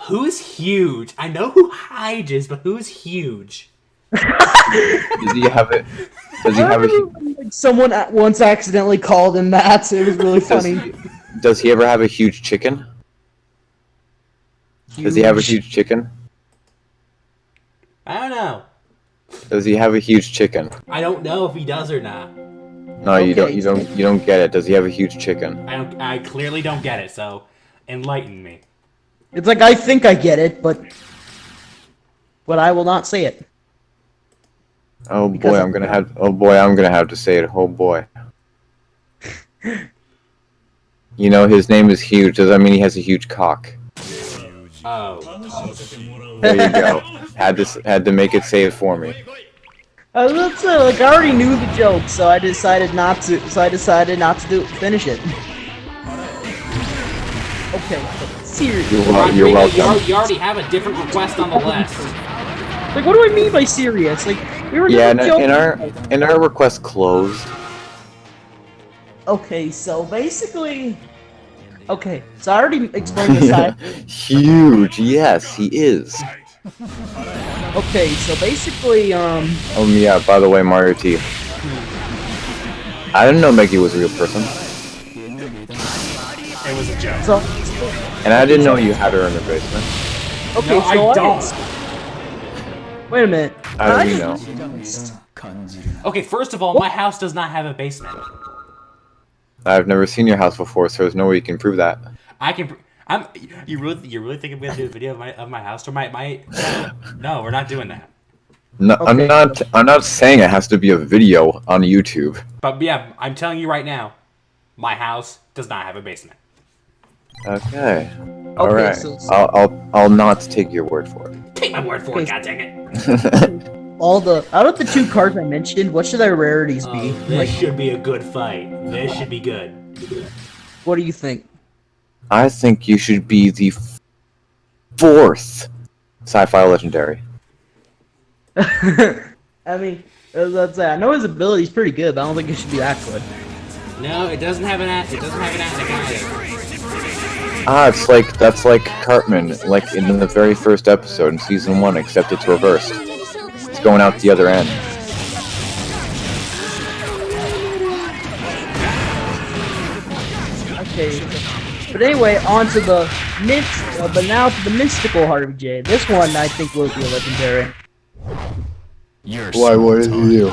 Who's huge? I know who Hyde is, but who's huge? Does he have it? Does he have a? Like, someone once accidentally called him that. It was really funny. Does he ever have a huge chicken? Does he have a huge chicken? I don't know. Does he have a huge chicken? I don't know if he does or not. No, you Okay. don't get it. Does he have a huge chicken? I clearly don't get it. So, enlighten me. It's like I think I get it, but I will not say it. Oh Because boy, I'm gonna have to say it. Oh boy. You know, his name is huge. Does that mean he has a huge cock? Oh, There you go. had to make it say it for me. That's like I already knew the joke, so I decided not to. Finish it. Okay, seriously. You're welcome. You already have a different request on the list. Like, what do I mean by serious? Like, we were Yeah, never joking. in our request closed. Okay, so basically, okay, so I already explained the side. Huge. Yes, he is. Okay, so basically, Oh yeah. By the way, Mario T. I didn't know Meggy was a real person, It was a joke. so and I didn't know you had her in the basement. okay, No, so I don't. wait a minute. How do you know? Okay, first of all, my house does not have a basement. I've never seen your house before, so there's no way you can prove that. I can. You really think I'm gonna do a video of my house or my? No, we're not doing that. No, Okay. I'm not saying it has to be a video on YouTube. But yeah, I'm telling you right now, my house does not have a basement. Okay. All right. so- I'll not take your word for it. Take my word for it, Okay. god dang it. Out of the 2 cards I mentioned, what should their rarities be? This should be a good fight. This should be good. What do you think? I think you should be the fourth sci-fi legendary. I mean, that's I know his ability's pretty good, but I don't think it should be that good. No, it doesn't have an at. It doesn't have an at. That's like Cartman, like in the very first episode in season 1, except it's reversed. It's going out the other end. Okay. But anyway, on to the but now to the mystical Harvey J. This one I think will be legendary. Why? What did he do?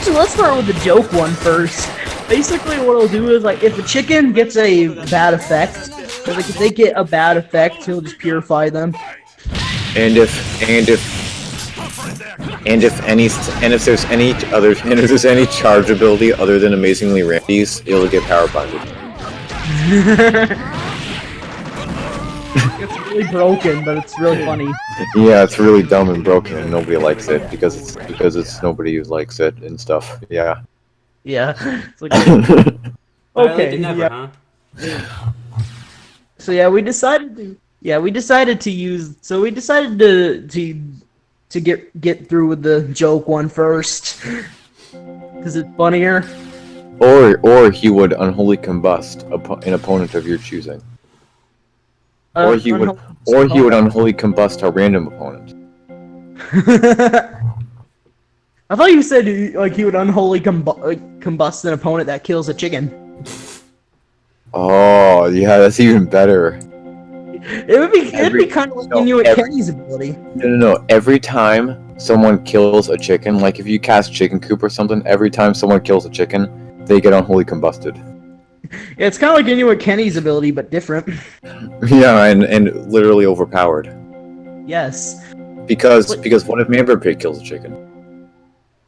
So let's start with the joke one first. Basically, what it'll do is like if a chicken gets a bad effect, like if they get a bad effect, he'll just purify them. And if there's any charge ability other than Amazingly Randy's, it'll get power bonded. It's really broken, but it's really funny. Yeah, it's really dumb and broken, and nobody likes it because it's nobody who likes it and stuff. Yeah. Yeah. It's like, Okay. okay. Never, Yeah. huh? So yeah, we decided to get through with the joke one first because it's funnier. Or he would unholy combust an opponent of your choosing. Or he would unholy combust a random opponent. I thought you said like he would unholy combust an opponent that kills a chicken. Oh, yeah, that's even better. It'd be kind of like Inuit Kenny's ability. No. Every time someone kills a chicken, like if you cast Chicken Coop or something, every time someone kills a chicken, they get unholy combusted. Yeah, it's kind of like Inuit Kenny's ability, but different. Yeah, and literally overpowered. Yes. Because what if Manbird Pig kills a chicken?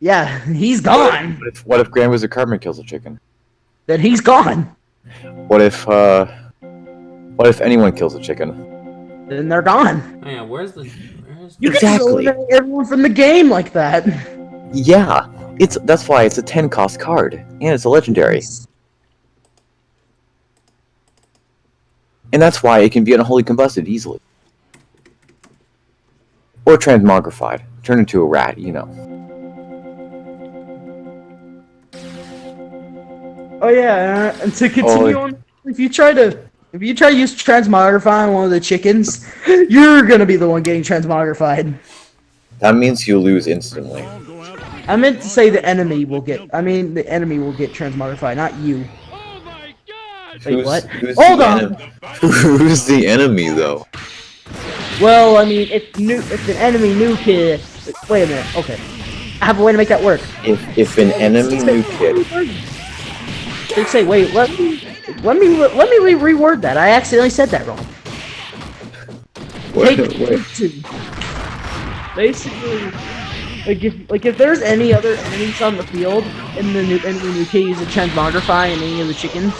Yeah, he's gone. What if Grand Wizard Cartman kills a chicken? Then he's gone. What if anyone kills a chicken? Then they're gone. Oh, yeah, where's You Exactly. can eliminate everyone from the game like that. Yeah, that's why it's a 10 cost card, and it's a legendary. And that's why it can be unholy combusted easily. Or transmogrified. Turn into a rat, you know. Oh yeah, and to continue on, if you try to use transmogrify on one of the chickens, you're gonna be the one getting transmogrified. That means you lose instantly. I meant to say the enemy will get transmogrified, not you. Wait, what? Hold on. Who's the enemy, though? Well, I mean, if an enemy new kid. Wait a minute. Okay, I have a way to make that work. If an enemy new kid. They say, wait, let me reword that. I accidentally said that wrong. Take two. Basically, if there's any other enemies on the field and the new kid uses transmogrify and any of the chickens,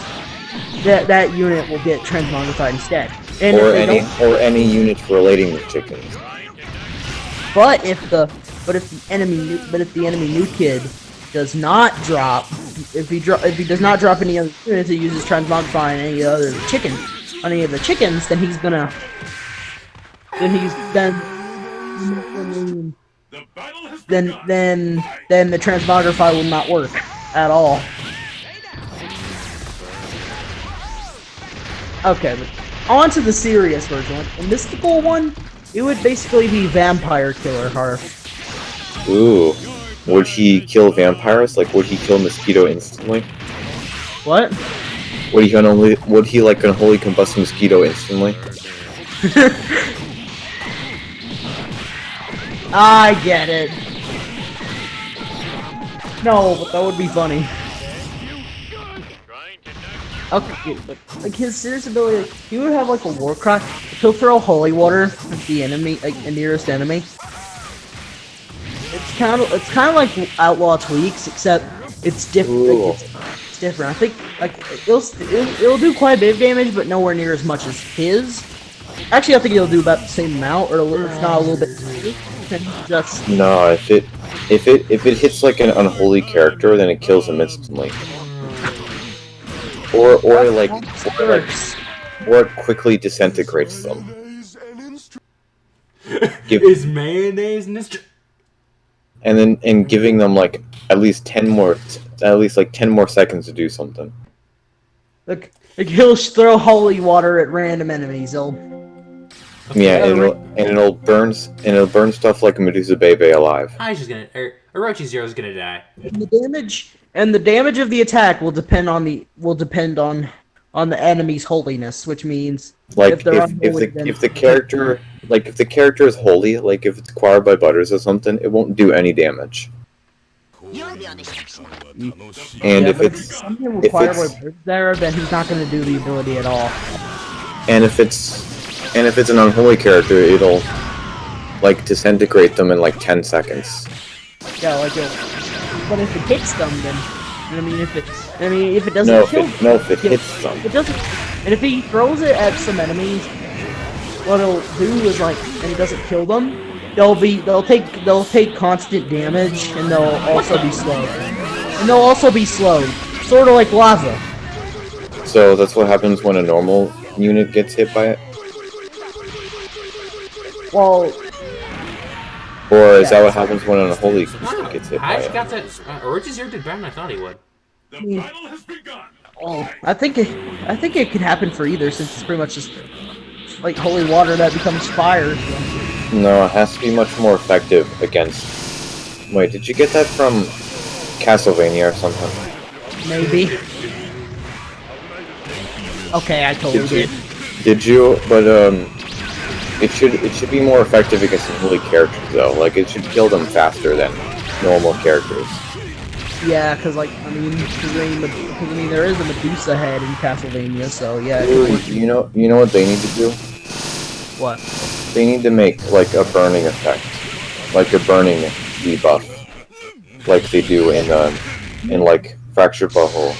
that unit will get transmogrified instead. And or any units relating with chickens. But if the enemy new kid does not drop, if he does not drop any other units, he uses transmogrify on any other chicken, on any of the chickens, then he's gonna, then the transmogrify will not work at all. Okay, but on to the serious version. The mystical one, it would basically be Vampire Killer Harf. Ooh. Would he kill vampires? Like, would he kill Mosquito instantly? What? Would he like unholy combust Mosquito instantly? I get it. No, but that would be funny. Okay, like his serious ability, like, he would have like a war cry. He'll throw holy water at the enemy, like the nearest enemy. It's kind of like Outlaw Tweaks, except it's different. Like, it's different. I think like it'll do quite a bit of damage, but nowhere near as much as his. Actually, I think it'll do about the same amount, or if not a little bit. Just No, if it hits like an unholy character, then it kills him instantly. or it quickly disintegrates them. Is mayonnaise in this? And giving them like at least 10 more seconds to do something. Look, he'll throw holy water at random enemies. Yeah, and it'll burn stuff like Medusa Bebe alive. I'm just gonna. Orochi Zero's gonna die. And the damage of the attack will depend on the enemy's holiness, which means Like if they're unholy, then if the character is holy, like if it's acquired by Butters or something, it won't do any damage. And if it's something required by Bird there, then he's not going to do the ability at all. and if it's an unholy character, it'll like disintegrate them in like 10 seconds. Yeah, but if it hits them, then if it doesn't kill them, if it hits them. it doesn't. And if he throws it at some enemies, what it'll do is and it doesn't kill them, they'll take constant damage, and they'll also be slowed. Sort of like lava. So that's what happens when a normal unit gets hit by it? Well, Or is that what happens when an unholy unit gets hit by I just it? got that. Orochi Zero did better than I thought he would. I think it could happen for either, since it's pretty much just like holy water that becomes fire. So. No, it has to be much more effective against... Wait, did you get that from Castlevania or something? Maybe. Okay, I totally did. Did you? But it should be more effective against unholy characters though. Like it should kill them faster than normal characters. Yeah, because there is a Medusa head in Castlevania, so yeah. Ooh, you know what they need to do? What? They need to make like a burning effect, like a burning debuff, like they do in like Fractured Butthole.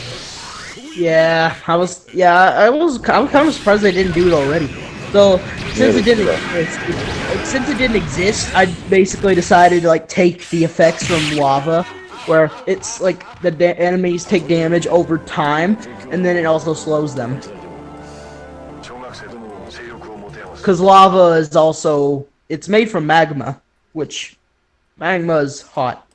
Yeah, I'm kind of surprised they didn't do it already. So since it didn't exist, I basically decided to take the effects from lava, where it's like the enemies take damage over time, and then it also slows them. Because lava is also it's made from magma, which magma is hot.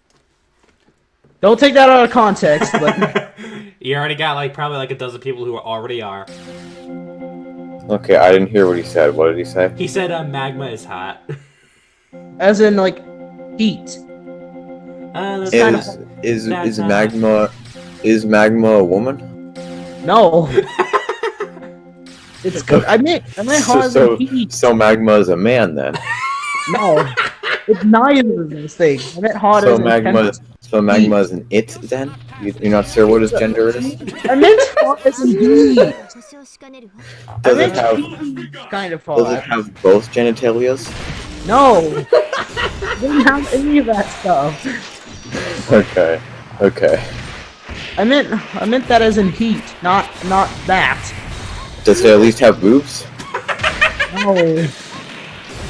Don't take that out of context, but You already got probably a dozen people who already are. Okay, I didn't hear what he said. What did he say? He said magma is hot. as in heat. That's Is that's magma a woman? No. It's good. I meant hot as in heat. So magma is a man then. No. It's neither of those things. I meant hot as in So magma is an it then? You're not sure what his gender is? I meant hot as in heat. Does it Kind of Does it hot. have both genitalias? No. It didn't have any of that stuff. Okay. I meant that as in heat, not that. Does it at least have boobs? No. It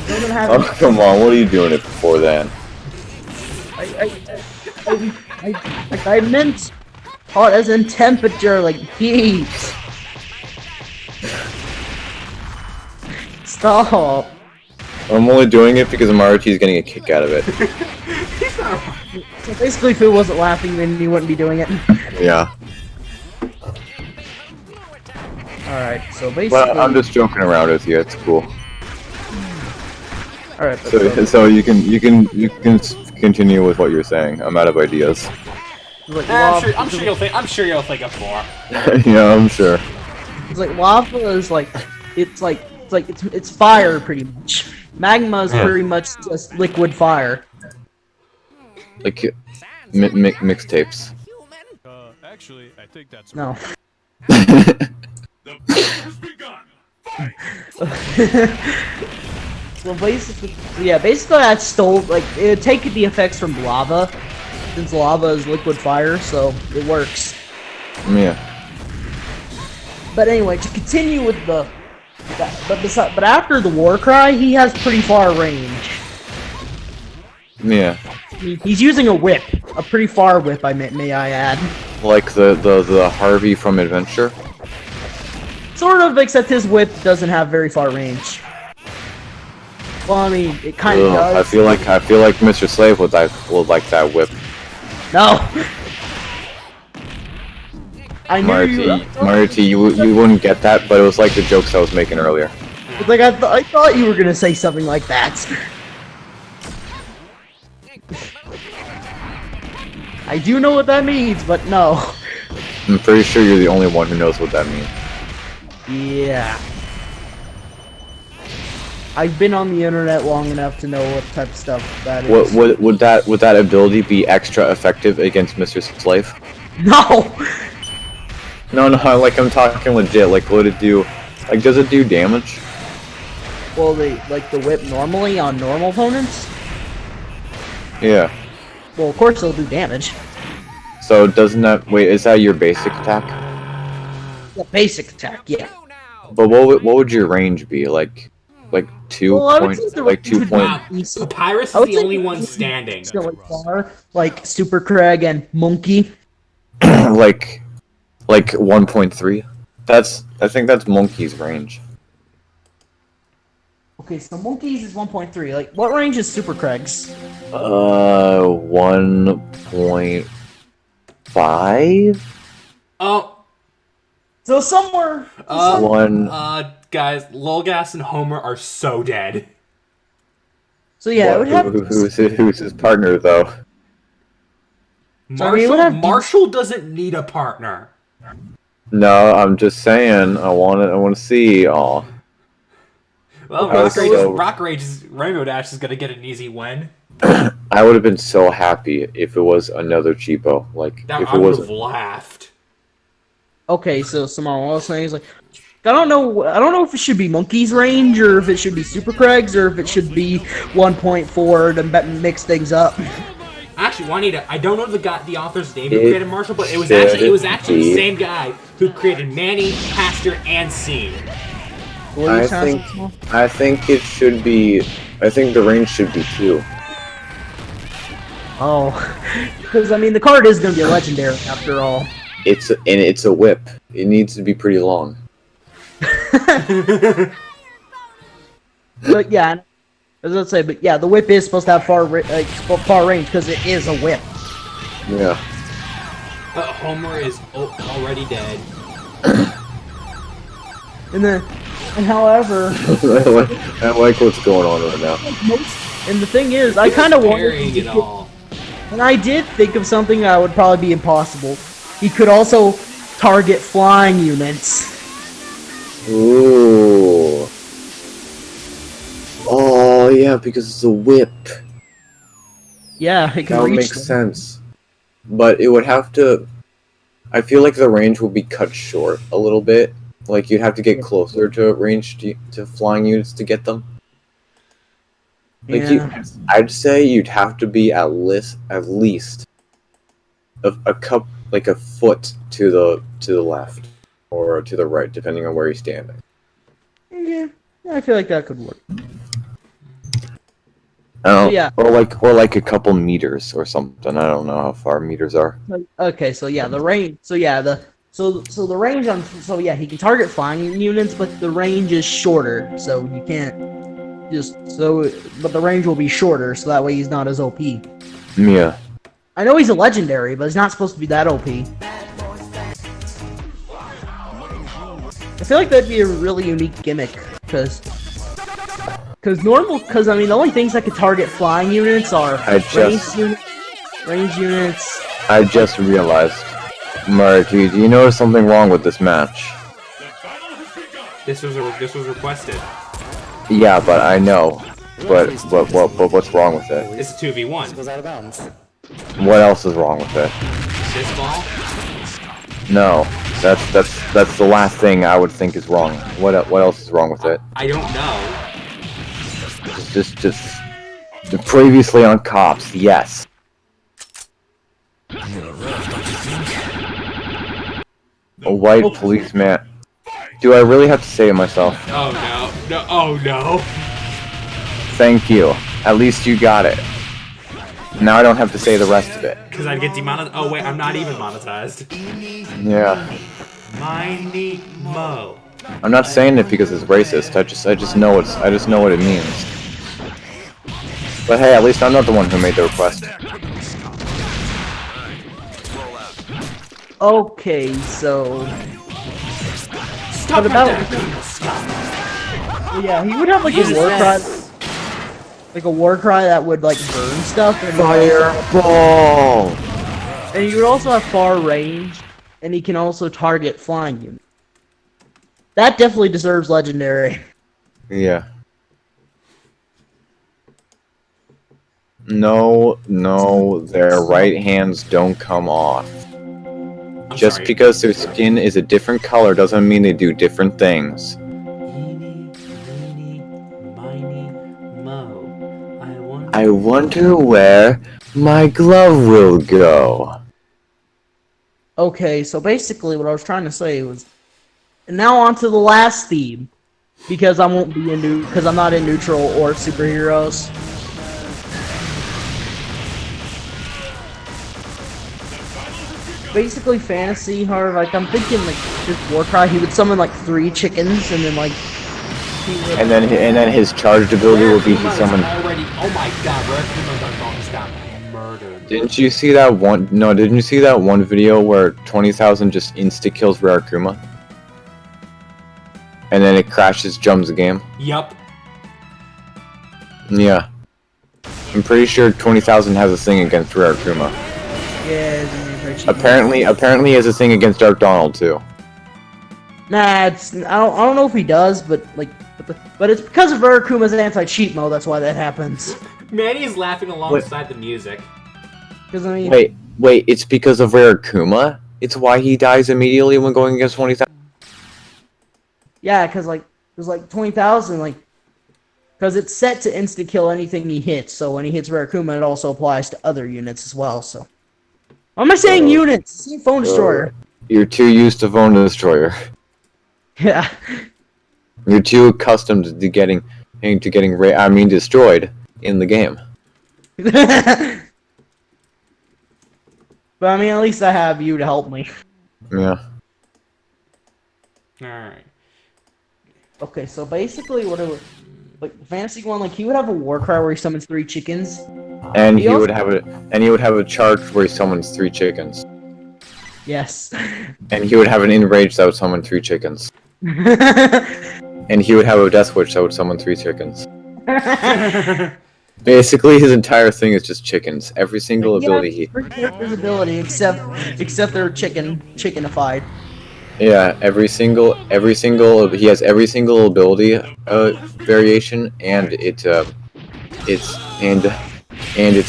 doesn't have. Oh, come on, what are you doing it for then? I meant hot as in temperature, like heat. Stop. I'm only doing it because Maruchi's getting a kick out of it. So basically, if it wasn't laughing, then you wouldn't be doing it. Yeah. Alright, so basically... Well, I'm just joking around with you, it's cool. Alright, So you can continue with what you're saying. I'm out of ideas. I'm sure you'll think of more. Yeah, I'm sure. It's like lava is it's fire pretty much. Magma is pretty much just liquid fire. Like mixtapes. Actually, I think that's No. Well, basically that stole it would take the effects from lava, since lava is liquid fire, so it works. Yeah. But anyway, to continue with but after the war cry, he has pretty far range. Yeah. He's using a whip, a pretty far whip. May I add? Like the Harvey from Adventure. Sort of, except his whip doesn't have very far range. Well, I mean, it kind of does. I feel like Mr. Slave would like that whip. No. I knew you. Marty, you wouldn't get that, but it was like the jokes I was making earlier. Like I thought you were gonna say something like that. I do know what that means, but no. I'm pretty sure you're the only one who knows what that means. Yeah. I've been on the internet long enough to know what type of stuff that is. Would that ability be extra effective against Mr. Slave? No! No, like I'm talking legit. Like, would it do? Like, does it do damage? Well, the whip normally on normal opponents? Yeah. Well, of course it'll do damage. So doesn't that wait? Is that your basic attack? The basic attack, yeah. But what would your range be? Like 2 Well, I would points? say the Like range 2 would points? be Papyrus I is would the say only the one range standing. is really far, like Super Craig and Monkey. like 1.3. I think that's Monkey's range. Okay, so Monkey's is 1.3. Like, what range is Super Craig's? 1.5. Oh, So somewhere. guys, Lolgas and Homer are so dead. So yeah, it would have. Who's his partner though? So, I mean, it would have- Marshall doesn't need a partner. No, I'm just saying. I want to see. Aw. Well, Rock Rage's Rainbow Dash is gonna get an easy win. I would have been so happy if it was another cheapo. Like if I it would was. have laughed. Okay, so Simone, what I was saying is like, I don't know if it should be Monkey's range or if it should be Super Craig's or if it should be 1.4 to mix things up. Actually, Juanita, I don't know the author's name who created Marshall, but it was actually the same guy who created Manny, Pastor, and Scene. I think it should be. I think the range should be 2. Oh, because I mean the card is gonna be a legendary after all. It's a whip. It needs to be pretty long. But yeah, as I say, but yeah, the whip is supposed to have far range because it is a whip. Yeah. Homer is already dead. And however, I like what's going on right now. and the thing is, I kind of Parrying wanted it all. and I did think of something that would probably be impossible. He could also target flying units. Ooh. Oh yeah, because it's a whip. Yeah, it can That would reach make them. sense. But it would have to. I feel like the range will be cut short a little bit. Like you'd have to get closer to range to flying units to get them. Like Yeah. I'd say you'd have to be at least a foot to the left or to the right, depending on where you're standing. Yeah, I feel like that could work. I don't know, Yeah. or like a couple meters or something. I don't know how far meters are. Okay, so yeah, the range. So yeah, the range on. So yeah, he can target flying units, but the range is shorter, so you can't But the range will be shorter, so that way he's not as OP. Yeah. I know he's a legendary, but he's not supposed to be that OP. I feel like that'd be a really unique gimmick, because I mean, the only things that could target flying units are range units. I just realized, Marty, do you notice something wrong with this match? This was requested. Yeah, but I know. But what's wrong with it? It's a 2v1. Goes out of bounds. What else is wrong with it? This ball? No, that's the last thing I would think is wrong. What else is wrong with it? I don't know. Just previously on Cops, yes. A white policeman. Do I really have to say it myself? Oh no. No. Oh no. Thank you. At least you got it. Now I don't have to say the rest of it. Because I'd get demonetized. Oh wait, I'm not even monetized. Yeah. Miney Mo. I'm not saying it because it's racist. I just know what it means. But hey, at least I'm not the one who made the request. Okay, so Stop What right about- there. Stop. yeah, he would have like a war cry, that would like burn stuff, and Fireball! and he would also have far range, and he can also target flying units. That definitely deserves legendary. Yeah. No, their right hands don't come off. I'm Just sorry. because their skin is a different color doesn't mean they do different things. Eeny, meeny, miny, mo. I wonder where my glove will go. Okay, so basically what I was trying to say was, and now on to the last theme, because I won't be because I'm not in neutral or superheroes. Basically fantasy horror, like I'm thinking like this Warcry, he would summon like 3 chickens and then like he would, And then his charged ability will be he summons. already. Oh my god, Rare Kuma's almost got murdered. Didn't you see that one? No, didn't you see that one video where 20,000 just insta kills Rare Kuma? And then it crashes, jumps the game. Yup. Yeah. I'm pretty sure 20,000 has a thing against Rare Kuma. yeah, Apparently he has a thing against Dark Donald too. nah, it's I don't know if he does, but like but it's because of Urakuma's anti-cheat mode. That's why that happens. Manny's laughing alongside the music. Because I mean, Wait, it's because of Rare Kuma? It's why he dies immediately when going against 20,000? yeah, because like there's like 20,000 like. Because it's set to insta-kill anything he hits, so when he hits Rarakuma, it also applies to other units as well, so... Why am I saying units? It's a phone destroyer. You're too used to Phone Destroyer. Yeah. You're too accustomed to getting destroyed in the game. But I mean, at least I have you to help me. Yeah. Alright. Okay, so basically what it was... Like, the fantasy one, like, he would have a war cry where he summons 3 chickens. And He he also- would have a charge where he summons 3 chickens. Yes. And he would have an enrage that would summon 3 chickens. And he would have a death wish that would summon 3 chickens. Basically, his entire thing is just chickens. Every single ability he... Every character's ability, except they're chickenified. Yeah, every single he has every single ability variation, and it's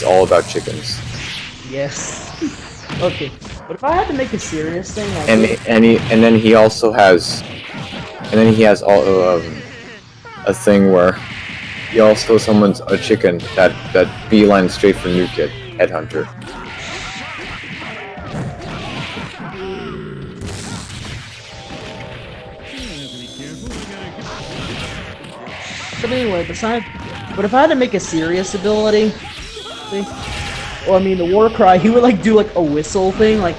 all about chickens. Yes. Okay, but if I had to make a serious thing, like And then he also has a thing where he also summons a chicken that beelines straight for New Kid, Headhunter. But anyway, but if I had to make a serious ability, well, I mean, the war cry, he would like do like a whistle thing, like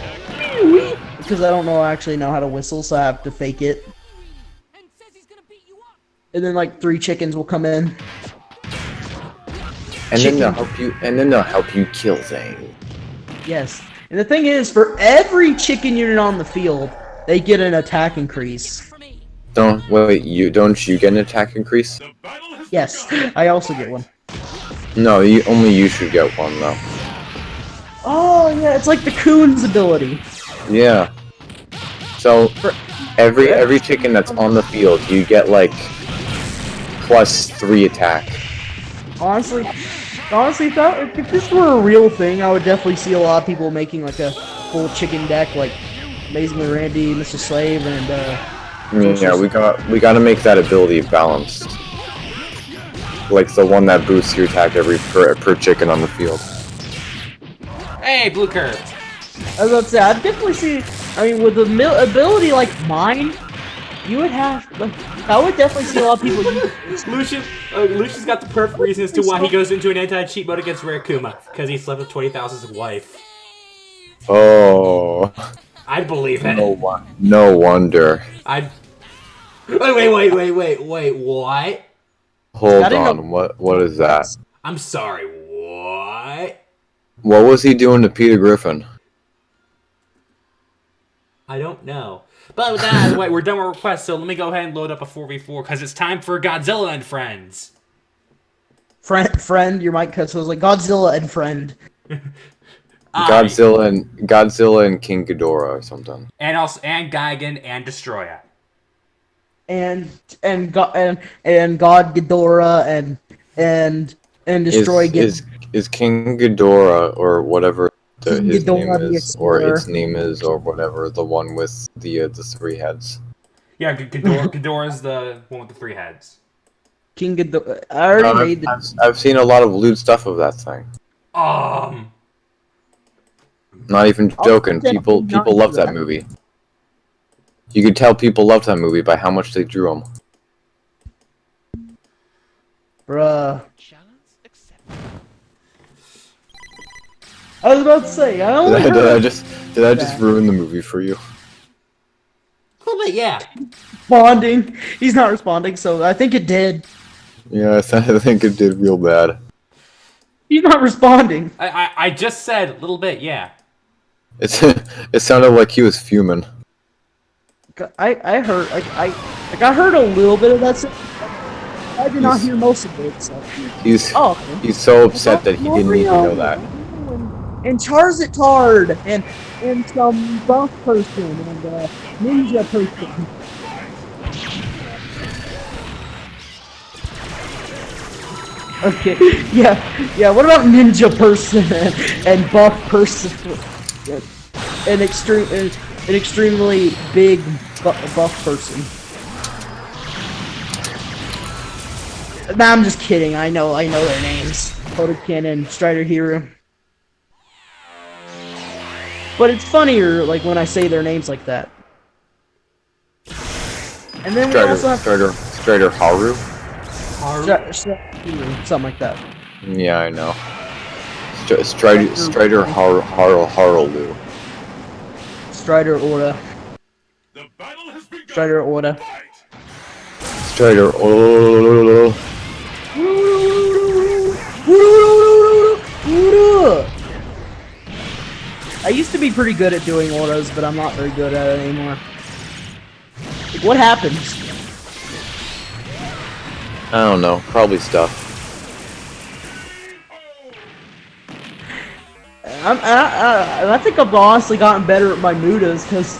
because I don't actually know how to whistle, so I have to fake it. And then like 3 chickens will come in. And then they'll help you kill things. Yes. And the thing is, for every chicken unit on the field, they get an attack increase. Don't you get an attack increase? Yes, I also get one. No, only you should get one though. Oh yeah, it's like the Coon's ability. Yeah. So every chicken that's on the field, you get like +3 attack. Honestly, if this were a real thing, I would definitely see a lot of people making like a full chicken deck, like Amazingly Randy, Mr. Slave, and Yeah, we gotta make that ability balanced. Like the one that boosts your attack per chicken on the field. Hey, blue curve. I was about to say, I'd definitely see. I mean, with an ability like mine, you would have. Like, I would definitely see a lot of people use it. Lucian's got the perfect reason as to why he goes into an anti-cheat mode against Rare Kuma, because he slept with 20,000's wife. Oh. I believe it. No wonder. Wait, what? Hold I didn't know- on, what is that? I'm sorry, what? What was he doing to Peter Griffin? I don't know. But with that out of the way, we're done with requests, so let me go ahead and load up a 4v4, because it's time for Godzilla and Friends. Friend, your mic cut, so it was like Godzilla and friend. Godzilla and King Ghidorah or something. And Gigan and Destroya. And God Ghidorah and destroy Is King Ghidorah or whatever King his name Ghidorah the is, or Explorer. its name is, or whatever, the one with the 3 heads? Yeah, Ghidorah's the one with the 3 heads. King Ghidorah. I already made the. I've seen a lot of lewd stuff of that thing. Not even joking. People love that movie. You could tell people loved that movie by how much they drew them. Bruh. I was about to say, I only Did heard I just ruin the movie for you? A little bit, yeah. responding. He's not responding, so I think it did. Yeah, I think it did real bad. He's not responding. I just said a little bit, yeah. It sounded like he was fuming. I heard I heard a little bit of that. I did not hear most of it. So. He's so upset that he didn't need to know that. And Charizard and some buff person and ninja person. Okay, yeah. What about ninja person and buff person and extremely big buff person? Nah, I'm just kidding. I know their names. Cannon, Strider Hero. But it's funnier, like, when I say their names like that. And then we also have Strider Haru? something like that. Yeah, I know. Strider Harulu. Strider Aura. Strider Aura. Strider oh. I used to be pretty good at doing auras, but I'm not very good at it anymore. Like, what happens? I don't know. Probably stuff. I think I've honestly gotten better at my mudas, because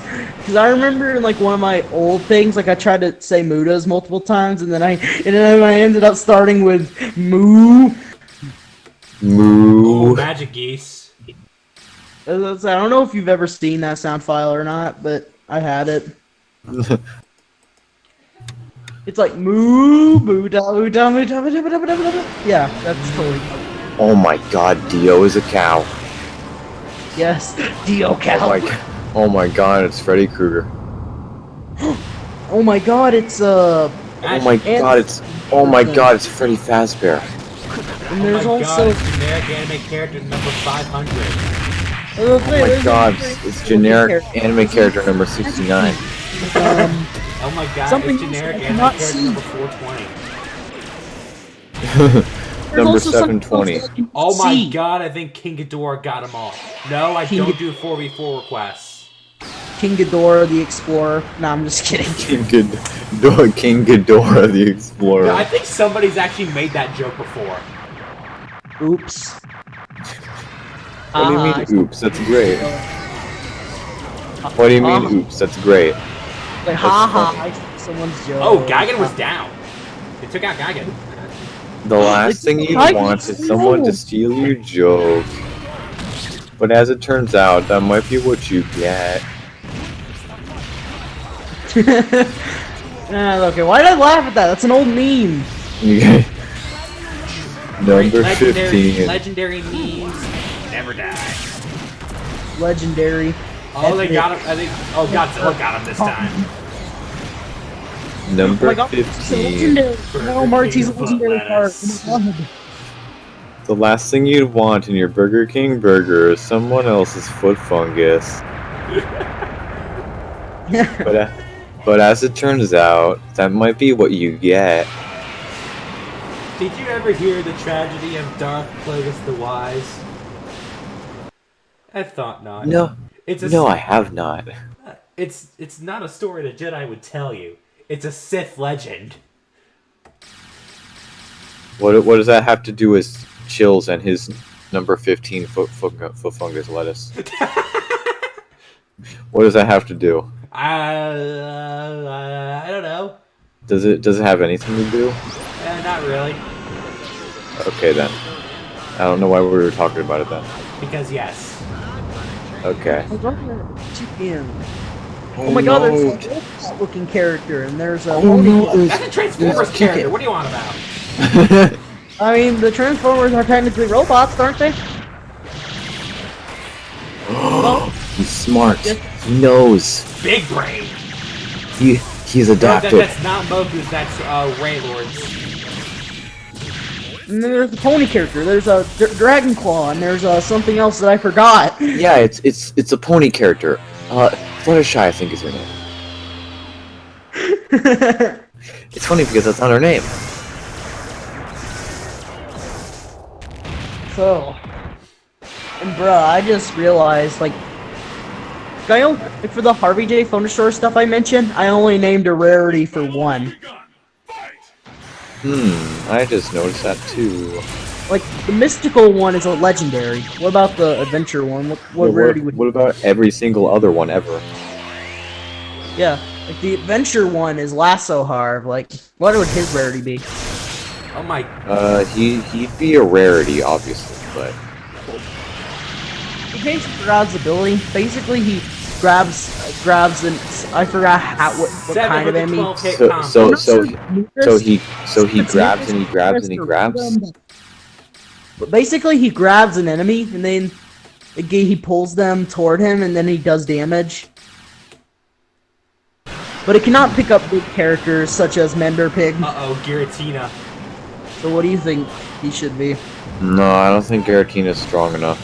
I remember in like one of my old things, like I tried to say mudas multiple times, and then I ended up starting with moo. Moo. Oh, magic geese. I don't know if you've ever seen that sound file or not, but I had it. It's like moo, moo, da, moo, da, moo, da, moo, da, moo, da, moo, da, moo, da. Yeah, that's totally. Oh my God, Dio is a cow. Yes, Dio cow. Oh my God, it's Freddy Krueger. Oh my God, it's Oh my God, it's Freddy Fazbear. And there's oh my also God, it's generic anime character number 500. Oh my God, it's generic anime character number 69. Oh my God, something it's generic else I anime cannot character see. number 420. Number 720. Oh my God, I think King Ghidorah got them all. No, I don't do 4v4 requests. King Ghidorah the Explorer. Nah, I'm just kidding. King Ghidorah the Explorer. No, I think somebody's actually made that joke before. Oops. What do you mean, oops? That's great. What do you mean, oops? That's great. Like, haha, I took someone's joke. Oh, Gigan was down. They took out Gigan. The last thing you want is someone to steal your joke. But as it turns out, that might be what you get. Okay, why did I laugh at that? That's an old meme. Number 15. Legendary memes never die. Legendary. Oh, they got him. I think. Oh, Godzilla got him this time. Number Oh my God, 15. No, Marty's legendary card. The last thing you'd want in your Burger King burger is someone else's foot fungus. But as it turns out, that might be what you get. Did you ever hear the tragedy of Darth Plagueis the Wise? I thought not. No, It's a no, I have not. It's not a story the Jedi would tell you. It's a Sith legend. What does that have to do with Chills and his number 15 foot fungus lettuce? What does that have to do? I don't know. Does it have anything to do? Not really. Okay then. I don't know why we were talking about it then. Because yes. Okay. Oh my god, there's a wolf looking character, and there's a That's a Transformers character. What do you want about? I mean, the Transformers are technically robots, aren't they? He's smart. He knows. Big brain. He's No, adapted. that's not Moku's. That's Raylord's. And then there's the pony character. There's a Dragon Claw, and there's something else that I forgot. Yeah, it's a pony character. Fluttershy, I think is her name. It's funny because that's not her name. So, and bruh, I just realized, like for the Harvey J. Phonostore stuff I mentioned, I only named a rarity for one. I just noticed that too. Like, the mystical one is a legendary. What about the adventure one? What rarity would... What about every single other one ever? Yeah, like the adventure one is Lasso Harv. Like, what would his rarity be? Oh my. He'd be a rarity, obviously, but He takes Groud's ability. Basically, he grabs and I forgot what kind of enemy. so he grabs and he grabs and he grabs. But basically, he grabs an enemy and then he pulls them toward him, and then he does damage. But it cannot pick up big characters such as Mender Pig. Uh-oh, Giratina. So what do you think he should be? No, I don't think Giratina's strong enough.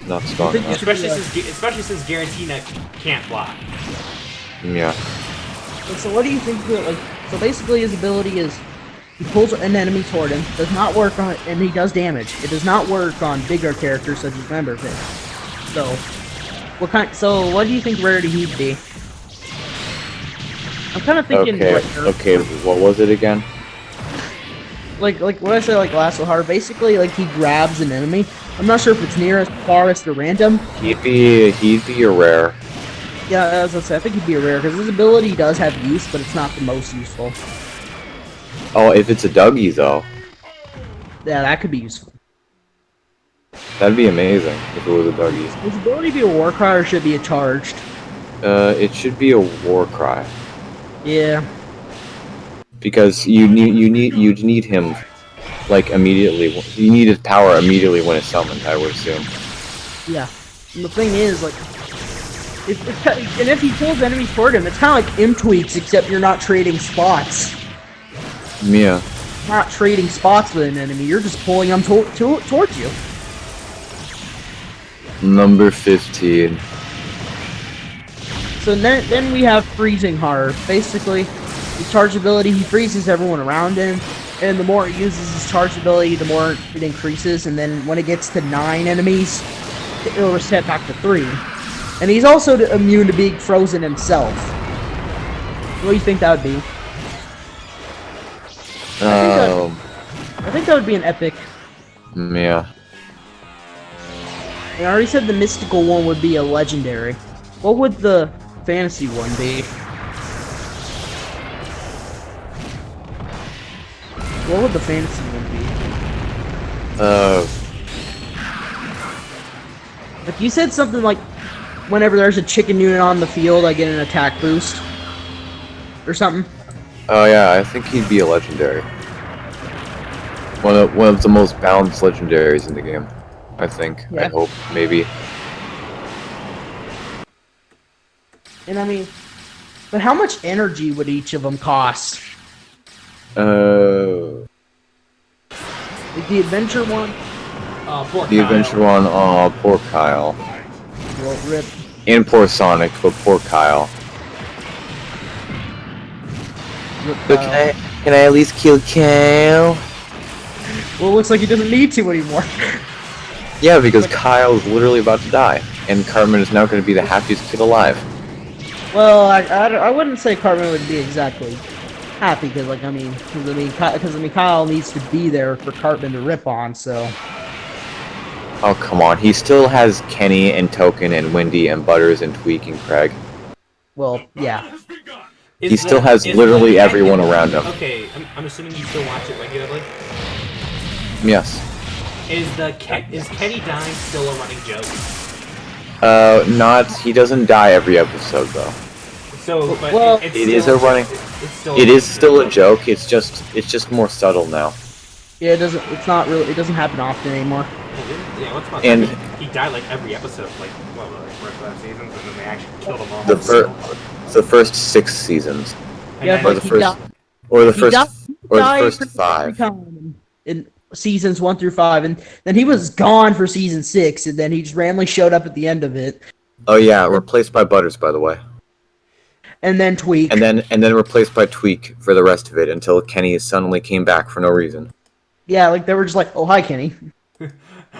Not strong enough. Especially since Giratina can't block. Yeah. So what do you think? So basically, his ability is he pulls an enemy toward him. Does not work on, and he does damage. It does not work on bigger characters such as Mender Pig. So So what do you think rarity he'd be? I'm kind of thinking. Okay. What was it again? Like what I said, like Lasso Hard. Basically, like he grabs an enemy. I'm not sure if it's nearest, farthest, or random. He'd be a rare. Yeah, as I said, I think he'd be a rare because his ability does have use, but it's not the most useful. Oh, if it's a Dougie though, Yeah, that could be useful. that'd be amazing if it was a Dougie. His ability to be a war cry or should be a charged? It should be a war cry Yeah. because you'd need him like immediately. You need his power immediately when it's summoned, I would assume. Yeah. And the thing is, like, if he pulls enemies toward him, it's kind of like M-Tweaks, except you're not trading spots. Yeah. You're not trading spots with an enemy, you're just pulling them towards you. Number 15. So then we have Freezing Harv. Basically, his charge ability, he freezes everyone around him, and the more he uses his charge ability, the more it increases, and then when it gets to 9 enemies, it'll reset back to 3. And he's also immune to being frozen himself. What do you think that would be? I think that would be an epic. Yeah. And I already said the mystical one would be a legendary. What would the fantasy one be? What would the fantasy one be? If you said something like, whenever there's a chicken unit on the field, I get an attack boost. Or something. Oh yeah, I think he'd be a legendary. One of the most balanced legendaries in the game. I think. Yeah. I hope. Maybe. And I mean, but how much energy would each of them cost? The Like the adventure one? Poor Kyle. adventure one. Oh, poor Kyle. Well, rip. And poor Sonic, but poor Kyle. But can I at least kill Kyle? Well, it looks like he doesn't need to anymore. Yeah, because Kyle is literally about to die, and Cartman is now going to be the happiest kid alive. Well, I wouldn't say Cartman would be exactly happy, because, like, Kyle needs to be there for Cartman to rip on, so... Oh, come on. He still has Kenny and Token and Wendy and Butters and Tweak and Craig. Well, yeah. He still has literally everyone around him. Okay, I'm assuming you still watch it regularly. Yes. Is Kenny dying still a running joke? He doesn't die every episode though. So, but Well, it's It still is a running. It's still. It is still a joke. It's just more subtle now. Yeah, it doesn't happen often anymore. Yeah, what's my And- he died like every episode, like first 5 seasons, and then they actually killed him all. The first 6 seasons, And Yeah, then- or but the first 5. In seasons 1 through 5, and then he was gone for season 6, and then he just randomly showed up at the end of it. Oh yeah, replaced by Butters, by the way, And then Tweak. and then replaced by Tweak for the rest of it until Kenny suddenly came back for no reason. Yeah, like they were just like, "Oh, hi, Kenny."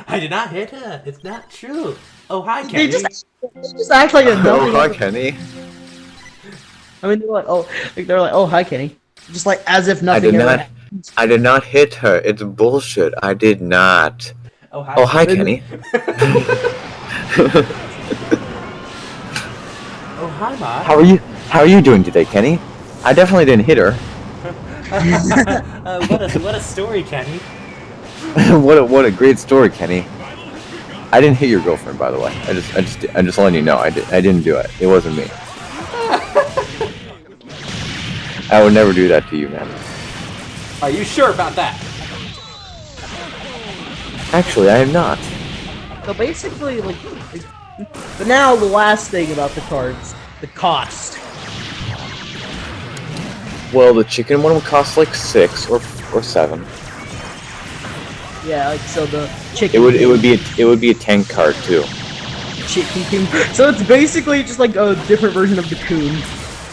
I did not hit her. It's not true. Oh hi, They Kenny. just act like a Oh, hi, nothing. Kenny. I mean, they're like, "Oh, hi, Kenny," just like as if nothing did ever not- happened. I did not hit her. It's bullshit. I did not. Oh hi. Oh, hi, Kenny. Oh hi, Ma. How are you doing today, Kenny? I definitely didn't hit her. What a story, Kenny. what a great story, Kenny. I didn't hit your girlfriend, by the way. I'm just letting you know. I didn't do it. It wasn't me. I would never do that to you, man. Are you sure about that? Actually, I am not. So basically, but now the last thing about the cards, the cost. Well, the chicken one would cost like 6 or 7. Yeah, like so the chicken. It would be a tank card too. Chicken King. So it's basically just like a different version of the Coon.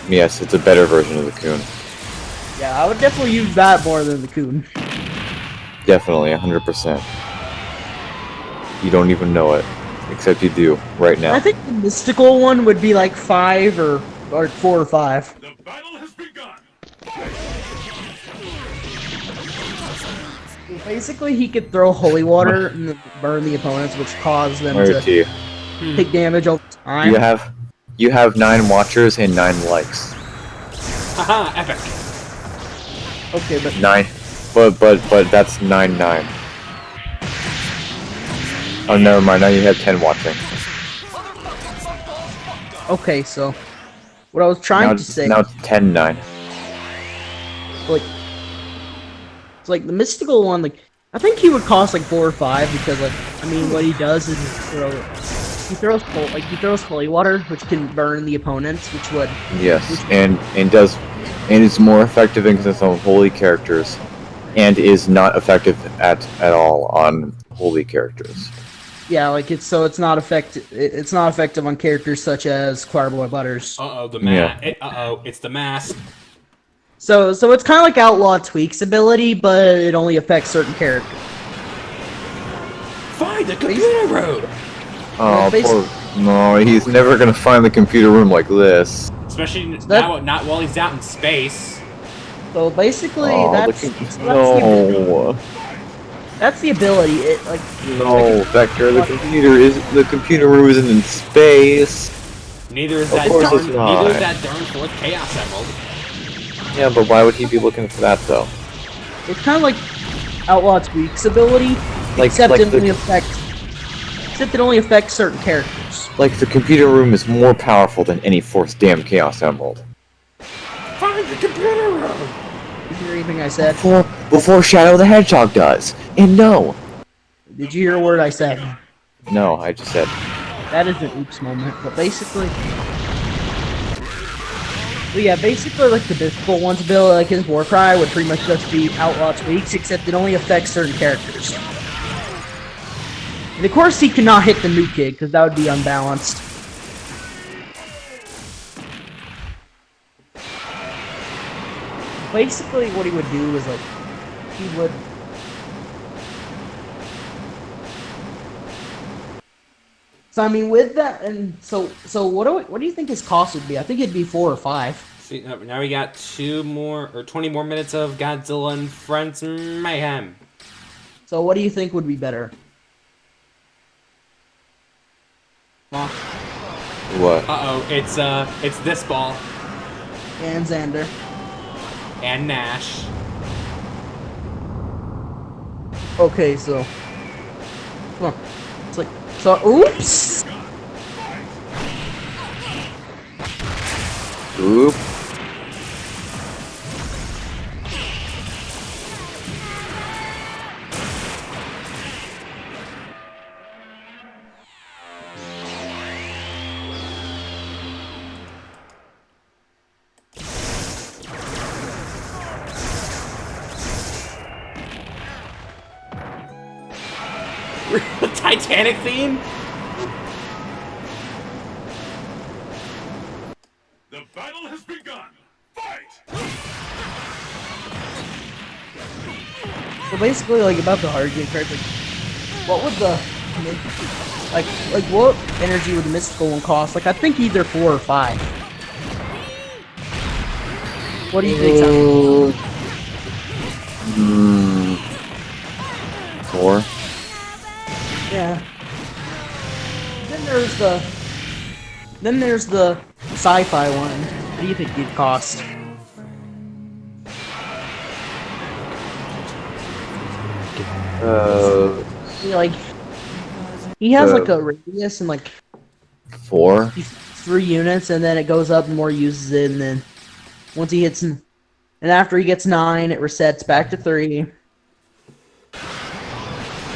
Yes, it's a better version of the Coon. Yeah, I would definitely use that more than the Coon. Definitely, 100%. You don't even know it, except you do right now. I think the mystical one would be like 5 or 4 or 5. The battle has begun. Basically, he could throw holy water and burn the opponents, which caused them Where to take damage over time. You have 9 watchers and 9 likes. Haha, epic. Okay, but 9, but that's 9-9. Oh, never mind. Now you have 10 watching. okay, so what I was trying to say, Now it's 10-9. like, it's like the mystical one, like I think he would cost like 4 or 5 because, like, I mean, what he does is he throws holy water, which can burn the opponents, which would Yes, and is more effective against some holy characters, and is not effective at all on holy characters. yeah, like it's not effective. It's not effective on characters such as Choirboy Butters. Uh oh, the Yeah. mask. It's the mask. So it's kind of like Outlaw Tweak's ability, but it only affects certain characters. Find the computer room. Oh, basically- no, he's never gonna find the computer room like this. Especially that- not while he's out in space. So basically, Oh, that's the ability. It like no, Vector. The computer room isn't in space. Neither is Of that course it's darn. not. Neither is that darn fourth Chaos Emerald. Yeah, but why would he be looking for that though? it's kind of like Outlaw Tweak's ability, except it only affects certain characters. Like the computer room is more powerful than any fourth damn Chaos Emerald. Find the computer room. Did you hear anything I said? Before Shadow the Hedgehog does. And no. Did you hear a word I said? No, I just said. That is an oops moment, but basically, like the mystical one's ability, like his war cry, would pretty much just be Outlaw Tweaks, except it only affects certain characters. And of course, he cannot hit the new kid because that would be unbalanced. basically what he would do is like he would. So I mean, with that, and so what do you think his cost would be? I think it'd be 4 or 5. See, now we got 20 more minutes of Godzilla and Friends Mayhem. So what do you think would be better? What? Uh-oh, it's this ball And Xander. and Nash. Okay, so come on. It's like so. Oops. Oop. Titanic theme? The battle has begun. Fight! So basically, like about the hard game cards, like what would the like what energy would the mystical one cost? Like I think either 4 or 5. What do you think? Simon? 4. Yeah. Then there's the sci-fi one. What do you think it'd cost? Like he has like a radius and like 4. 3 units, and then it goes up, the more he uses it, and then once he hits, and after he gets 9, it resets back to 3.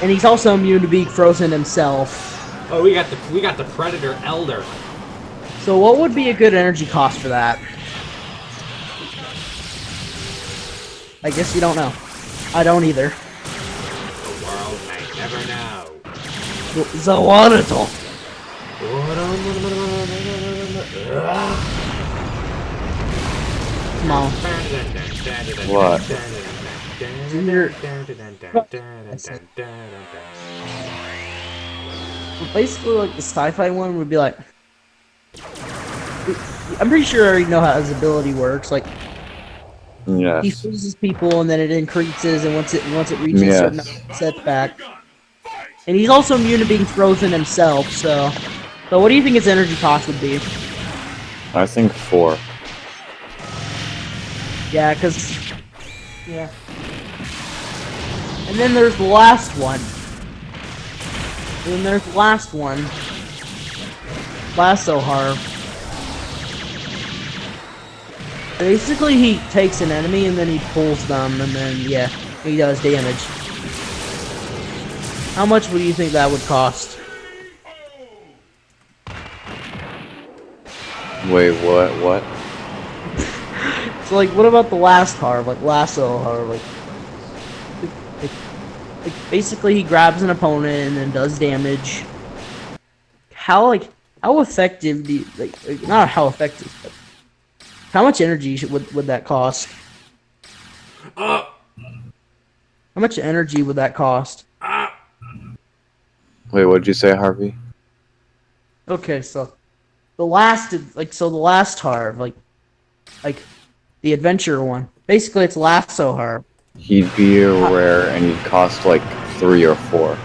And he's also immune to being frozen himself. Oh, we got the Predator Elder. So what would be a good energy cost for that? I guess you don't know. I don't either. The world may never know. Zawanato. Come on. What? Basically, like the sci-fi one would be like, I'm pretty sure I already know how his ability works. Like he Yes. freezes people, and then it increases, and once it reaches a certain setback, and he's also immune to being frozen himself. So what do you think his energy cost would be? I think 4. Yeah, yeah. And then there's the last one. Lasso Harp. Basically, he takes an enemy and then he pulls them, and then, yeah, he does damage. How much would you think that would cost? Wait, what? So, like, what about the last Harp? Like, Lasso Harp? Like, basically, he grabs an opponent and then does damage. How effective do you, like not how effective, but how much energy would that cost? How much energy would that cost? Wait, what did you say, Harvey? Okay, so the last Harp, like the adventure one. Basically, it's Lasso Harp. He'd be a rare, and he'd cost like 3 or 4.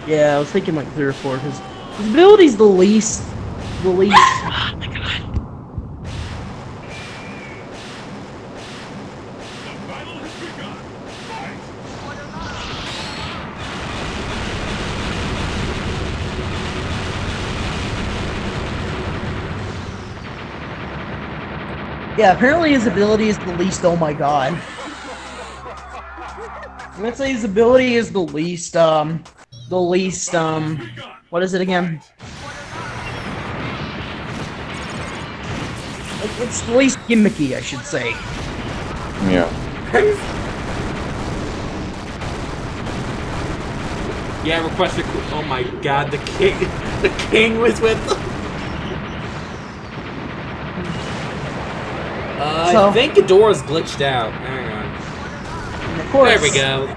Yeah, I was thinking like 3 or 4 because his ability's the least. Oh my god. The battle has begun. Fight! Yeah, apparently his ability is the least. Oh my god. I'm gonna say his ability is the least. What is it again? It's the least gimmicky, I should say. Yeah. Yeah, requested. Oh my god, the king was with them. So- I think Ghidorah's glitched out. Hang on. And of course, There we go.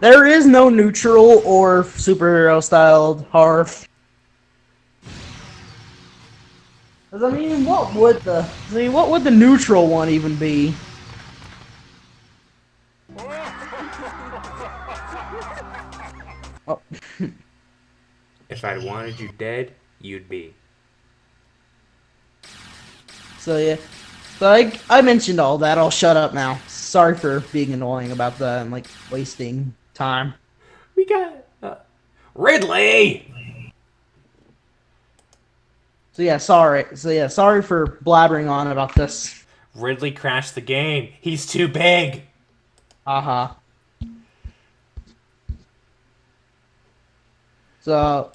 there is no neutral or superhero-styled horror. 'Cause, I mean, what would the neutral one even be? Oh. If I'd wanted you dead, you'd be. So yeah, so I mentioned all that. I'll shut up now. Sorry for being annoying about that and like wasting time. We got Ridley. So yeah, sorry. Sorry for blabbering on about this. Ridley crashed the game. He's too big. Uh-huh. So,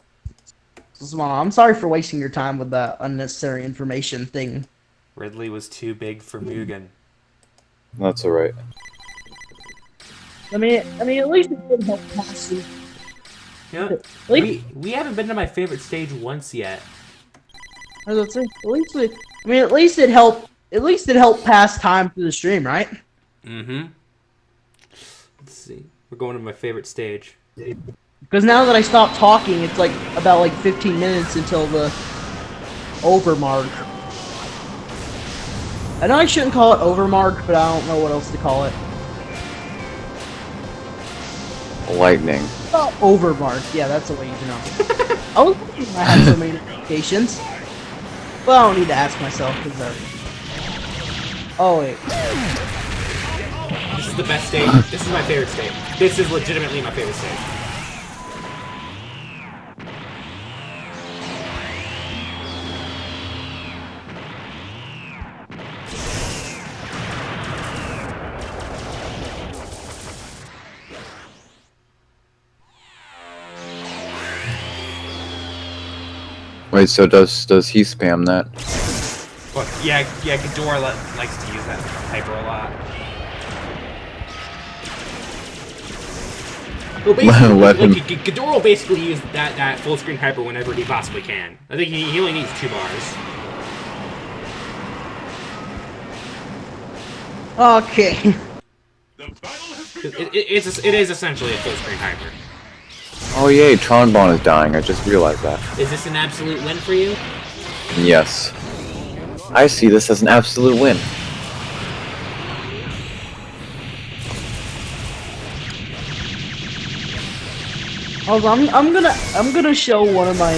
I'm sorry for wasting your time with that unnecessary information thing. Ridley was too big for Mugen. That's alright. I mean, at least it didn't help pass you. Yeah, At least, we haven't been to my favorite stage once yet. I was gonna say, at least it helped. At least it helped pass time through the stream, right? Mm-hmm. Let's see. We're going to my favorite stage. Because now that I stopped talking, it's like about like 15 minutes until the over mark. I know I shouldn't call it over mark, but I don't know what else to call it. Lightning. Oh, over mark. Yeah, that's the way you know. I was thinking I had so many notifications. Well, I don't need to ask myself because oh wait. This is the best stage. This is my favorite stage. This is legitimately my favorite stage. Wait, so does he spam that? But yeah, Ghidorah likes to use that hyper a lot. Well, basically, Let him- Ghidorah will basically use that full screen hyper whenever he possibly can. I think he only needs 2 bars. Okay. The battle has begun. It is essentially a full screen hyper. Oh yay, Tronbon is dying, I just realized that. Is this an absolute win for you? Yes. I see this as an absolute win. Also, I'm gonna show one of my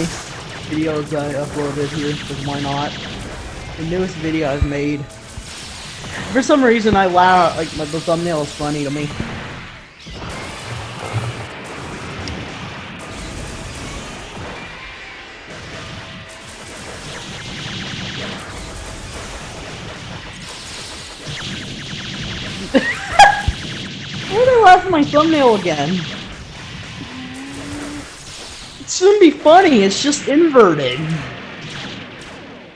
videos that I uploaded here, because why not? The newest video I've made. For some reason, I laugh, like, the thumbnail is funny to me. Why did I laugh at my thumbnail again? It shouldn't be funny, it's just inverted.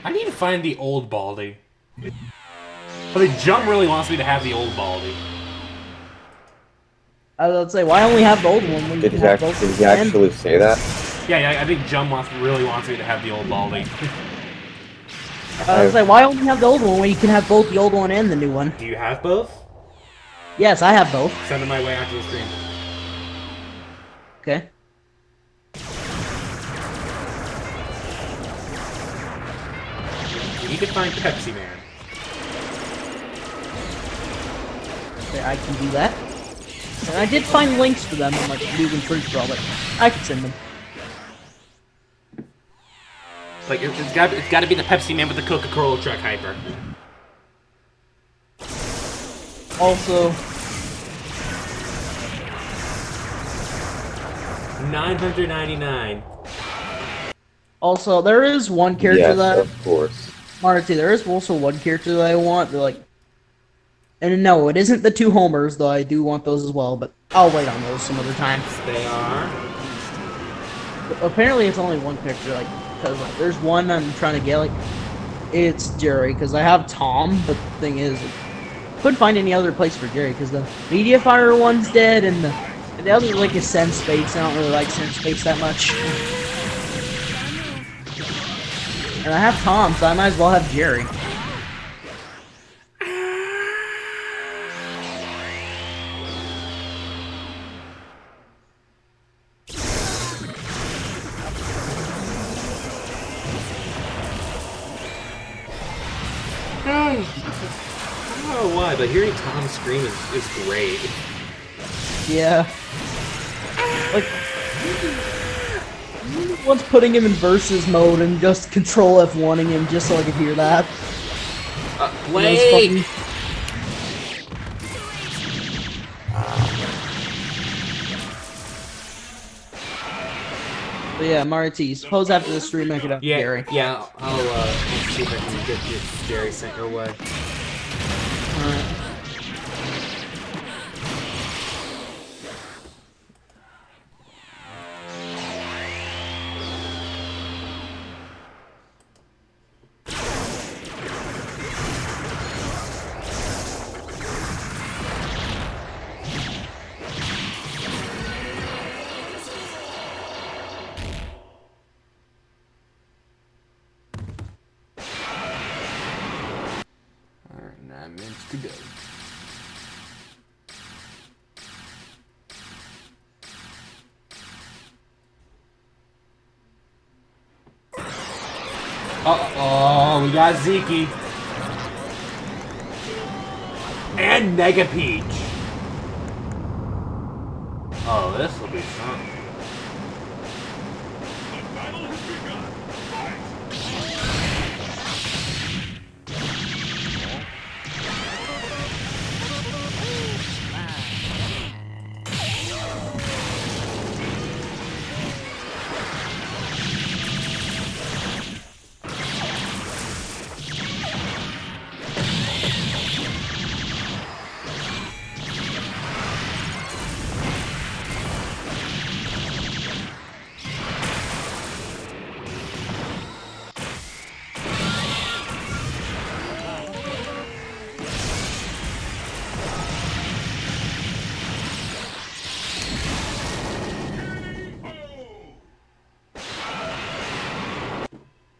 I need to find the old Baldy. But the Jump really wants me to have the old Baldy. I was about to say, why only have the old one when you Did can he, have both? did he actually say that? Yeah, I think Jump really wants me to have the old Baldy. I was like, why only have the old one when you can have both the old one and the new one? Do you have both? Yes, I have both. Send them my way onto the screen. Okay. You need to find Pepsi Man. Okay, I can do that. And I did find links for them on like Mugen Free for all, but I can send them. Like it's got to be the Pepsi Man with the Coca-Cola truck hyper. Also, 999. also there is one character Yes, that of course. Marty, there is also one character that I want. They're like, and no, it isn't the 2 homers, though I do want those as well. But I'll wait on those some other time. They are. Apparently, it's only one character. Like, because like, there's one I'm trying to get. Like, it's Jerry. Because I have Tom, but the thing is, I couldn't find any other place for Jerry. Because the Mediafire one's dead, and the other like is Sense Space. I don't really like Sense Space that much. And I have Tom, so I might as well have Jerry. I don't know why, but hearing Tom scream is great. Yeah. Like, once putting him in versus mode and just control F1ing him just so I could hear that. Blake! But yeah, Marty, suppose after the stream I could have Gary. Yeah, I'll see if I can get Jerry sent your way. Alright. Alright, 9 minutes to go. Uh-oh, we got Zeke. And Nega Peach. Oh, this will be fun. The battle has begun. Fight!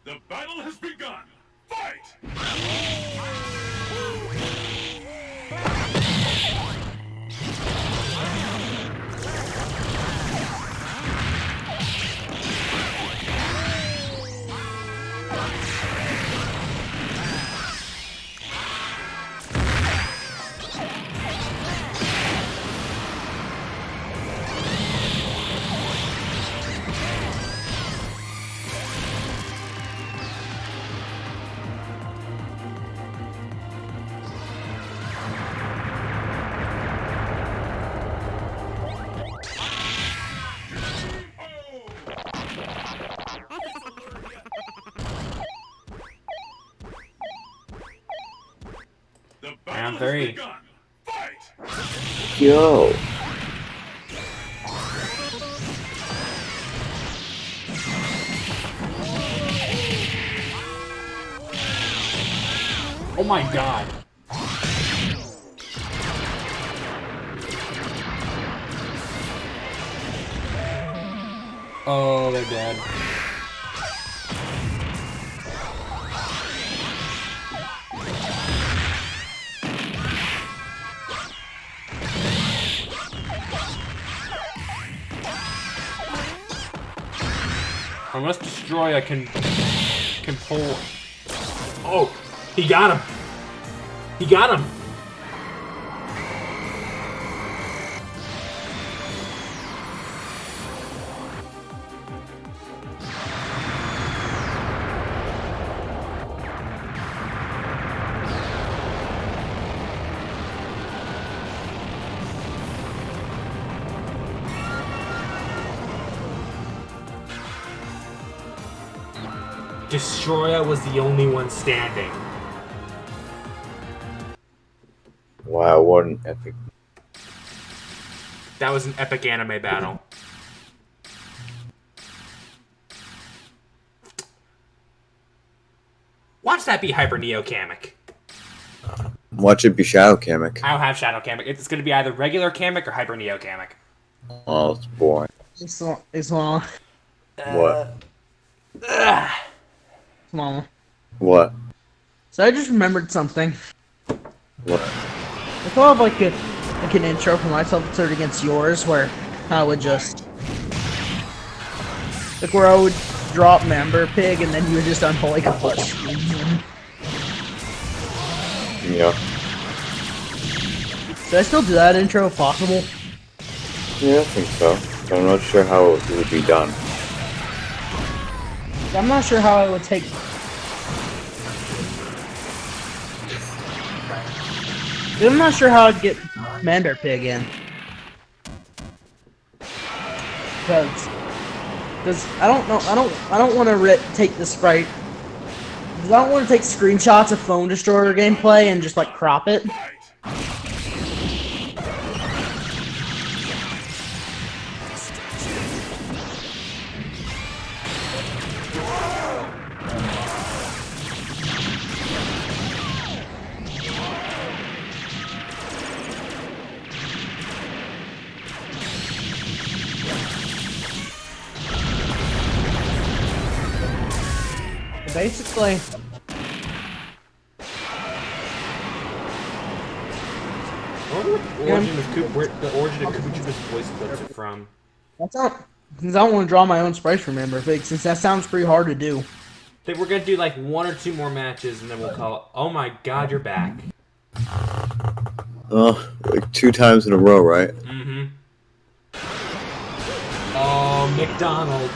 The battle has begun. Fight! The battle Round has 3. begun. Fight! Yo. Oh my god. Oh, they're dead. Unless Destroyer can pull. Oh, he got him. He got him. Destroyer was the only one standing. Wow, what an epic. That was an epic anime battle. Watch that be Hyper Neo Kamek. Watch it be Shadow Kamek. I don't have Shadow Kamek. It's going to be either regular Kamek or Hyper Neo Kamek. Oh, it's boring. It's long. What? Small. What? So I just remembered something. What? I thought of like an intro for myself to turn against yours where I would just like where I would drop Member Pig and then you would just unholy combust. Yeah. Did I still do that intro if possible? Yeah, I think so. But I'm not sure how it would be done. I'm not sure how I would take. I'm not sure how I'd get Commander Pig in. Because I don't know. I don't want to take the sprite. Because I don't want to take screenshots of Phone Destroyer gameplay and just like crop it. Basically, I wonder what the origin of Kubuchuba's voice clips are from. that's not. Because I don't want to draw my own sprites, remember? Since that sounds pretty hard to do. I think we're gonna do like 1 or 2 more matches, and then we'll call it. Oh my God, you're back. Oh, like 2 times in a row, right? Mm-hmm. Oh, McDonald.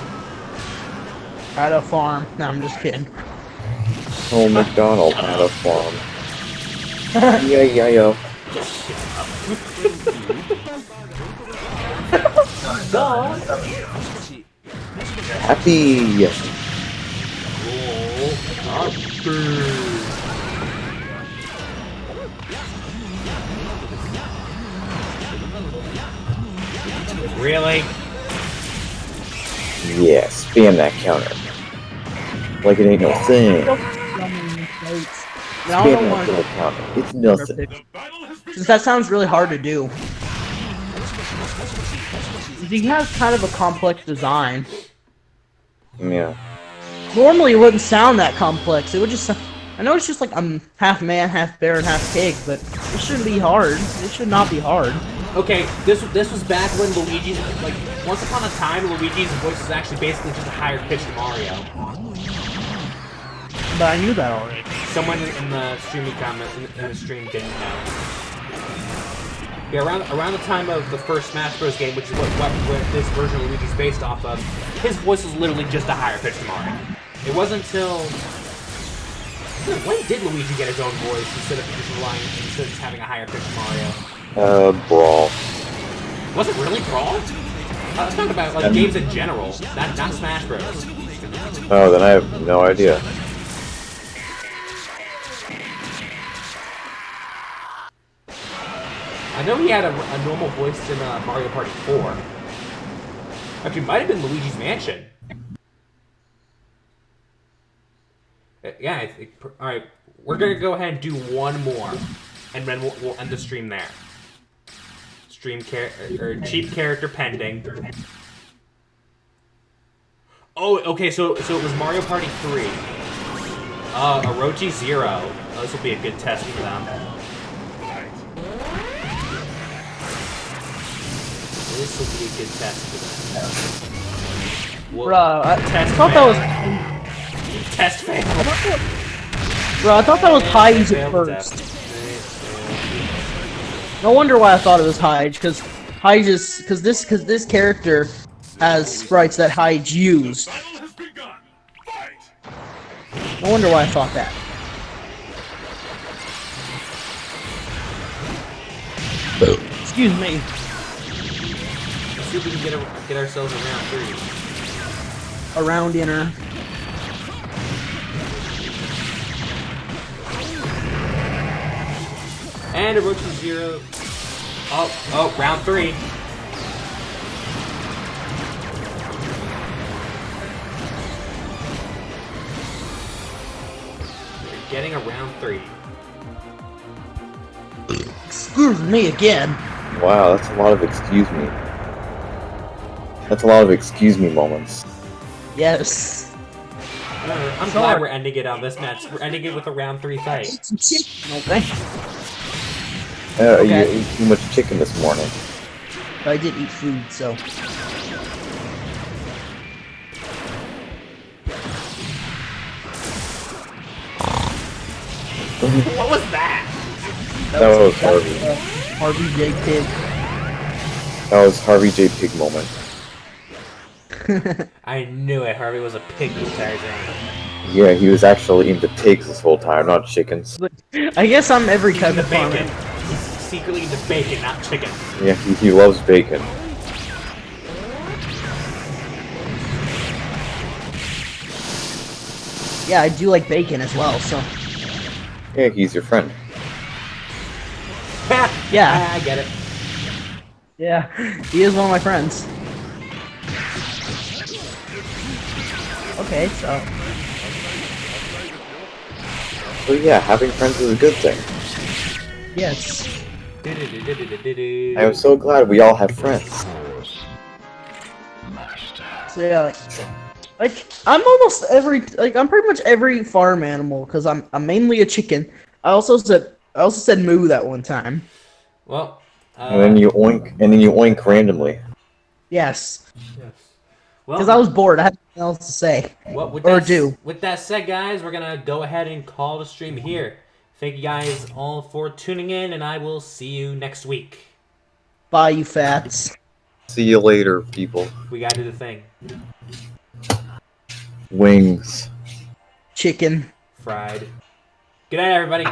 At a farm. No, I'm just kidding. Oh, McDonald had a farm. Yo. Happy. Really? Yeah, spam that counter. Like it ain't no thing. No, I Spam don't that want little counter. It's nothing. The battle has begun. Since that sounds really hard to do. He has kind of a complex design. Yeah. Normally it wouldn't sound that complex. It would just I know it's just like I'm half man, half bear, and half pig, but it shouldn't be hard. It should not be hard. Okay, this was back when Luigi's like once upon a time Luigi's voice was actually basically just a higher pitched Mario. But I knew that already. Someone in the streaming comment in the stream didn't know. Yeah, around the time of the first Smash Bros. Game, which is what this version of Luigi's based off of, his voice was literally just a higher pitched Mario. It wasn't until when did Luigi get his own voice instead of just having a higher pitched Mario? Brawl. Was it really Brawl? Let's talk about like games in general, not Smash Bros. Oh, then I have no idea. I know he had a normal voice in Mario Party 4. Actually, it might have been Luigi's Mansion. Yeah, I think. All right, we're gonna go ahead and do one more, and then we'll end the stream there. Cheap character pending. Oh, okay. So it was Mario Party 3. Orochi 0. Oh, this will be a good test for them. This will be a good test for them. Bruh, I thought that was test fail. Bro, I thought that was Hyde at first. No wonder why I thought it was Hyde, because this character has sprites that Hyde used. Battle has begun. Fight. No wonder why I thought that. Excuse me. Let's see if we can get ourselves around 3. Around inner. And Orochi 0. Oh, round 3. We're getting a round 3. Excuse me again. Wow, that's a lot of excuse me. That's a lot of excuse me moments. Yes. I'm glad we're ending it on this match. We're ending it with a round 3 fight. Okay. You ate too much chicken this morning. But I did eat food, so. What was that? That was Harvey. Harvey J. Pig. That was Harvey J. Pig moment. I knew it. Harvey was a pig the entire time. Yeah, he was actually into pigs this whole time, not chickens. I guess I'm every He's type into of farmer. bacon. He's secretly into bacon, not chicken. Yeah, he loves bacon. Yeah, I do like bacon as well, so. Yeah, he's your friend. Yeah. I get it. Yeah, he is one of my friends. Okay, so. So yeah, having friends is a good thing. Yes. I am so glad we all had friends. So yeah, like I'm almost I'm pretty much every farm animal because I'm mainly a chicken. I also said moo that one time. Well, And then you oink randomly. Yes, yes. because I was bored. I had nothing else to say Well, with or that, do. with that said, guys, we're gonna go ahead and call the stream here. Thank you guys all for tuning in, and I will see you next week. Bye, you fats. See you later, people. We gotta do the thing. Wings. Chicken. Fried. Good night, everybody.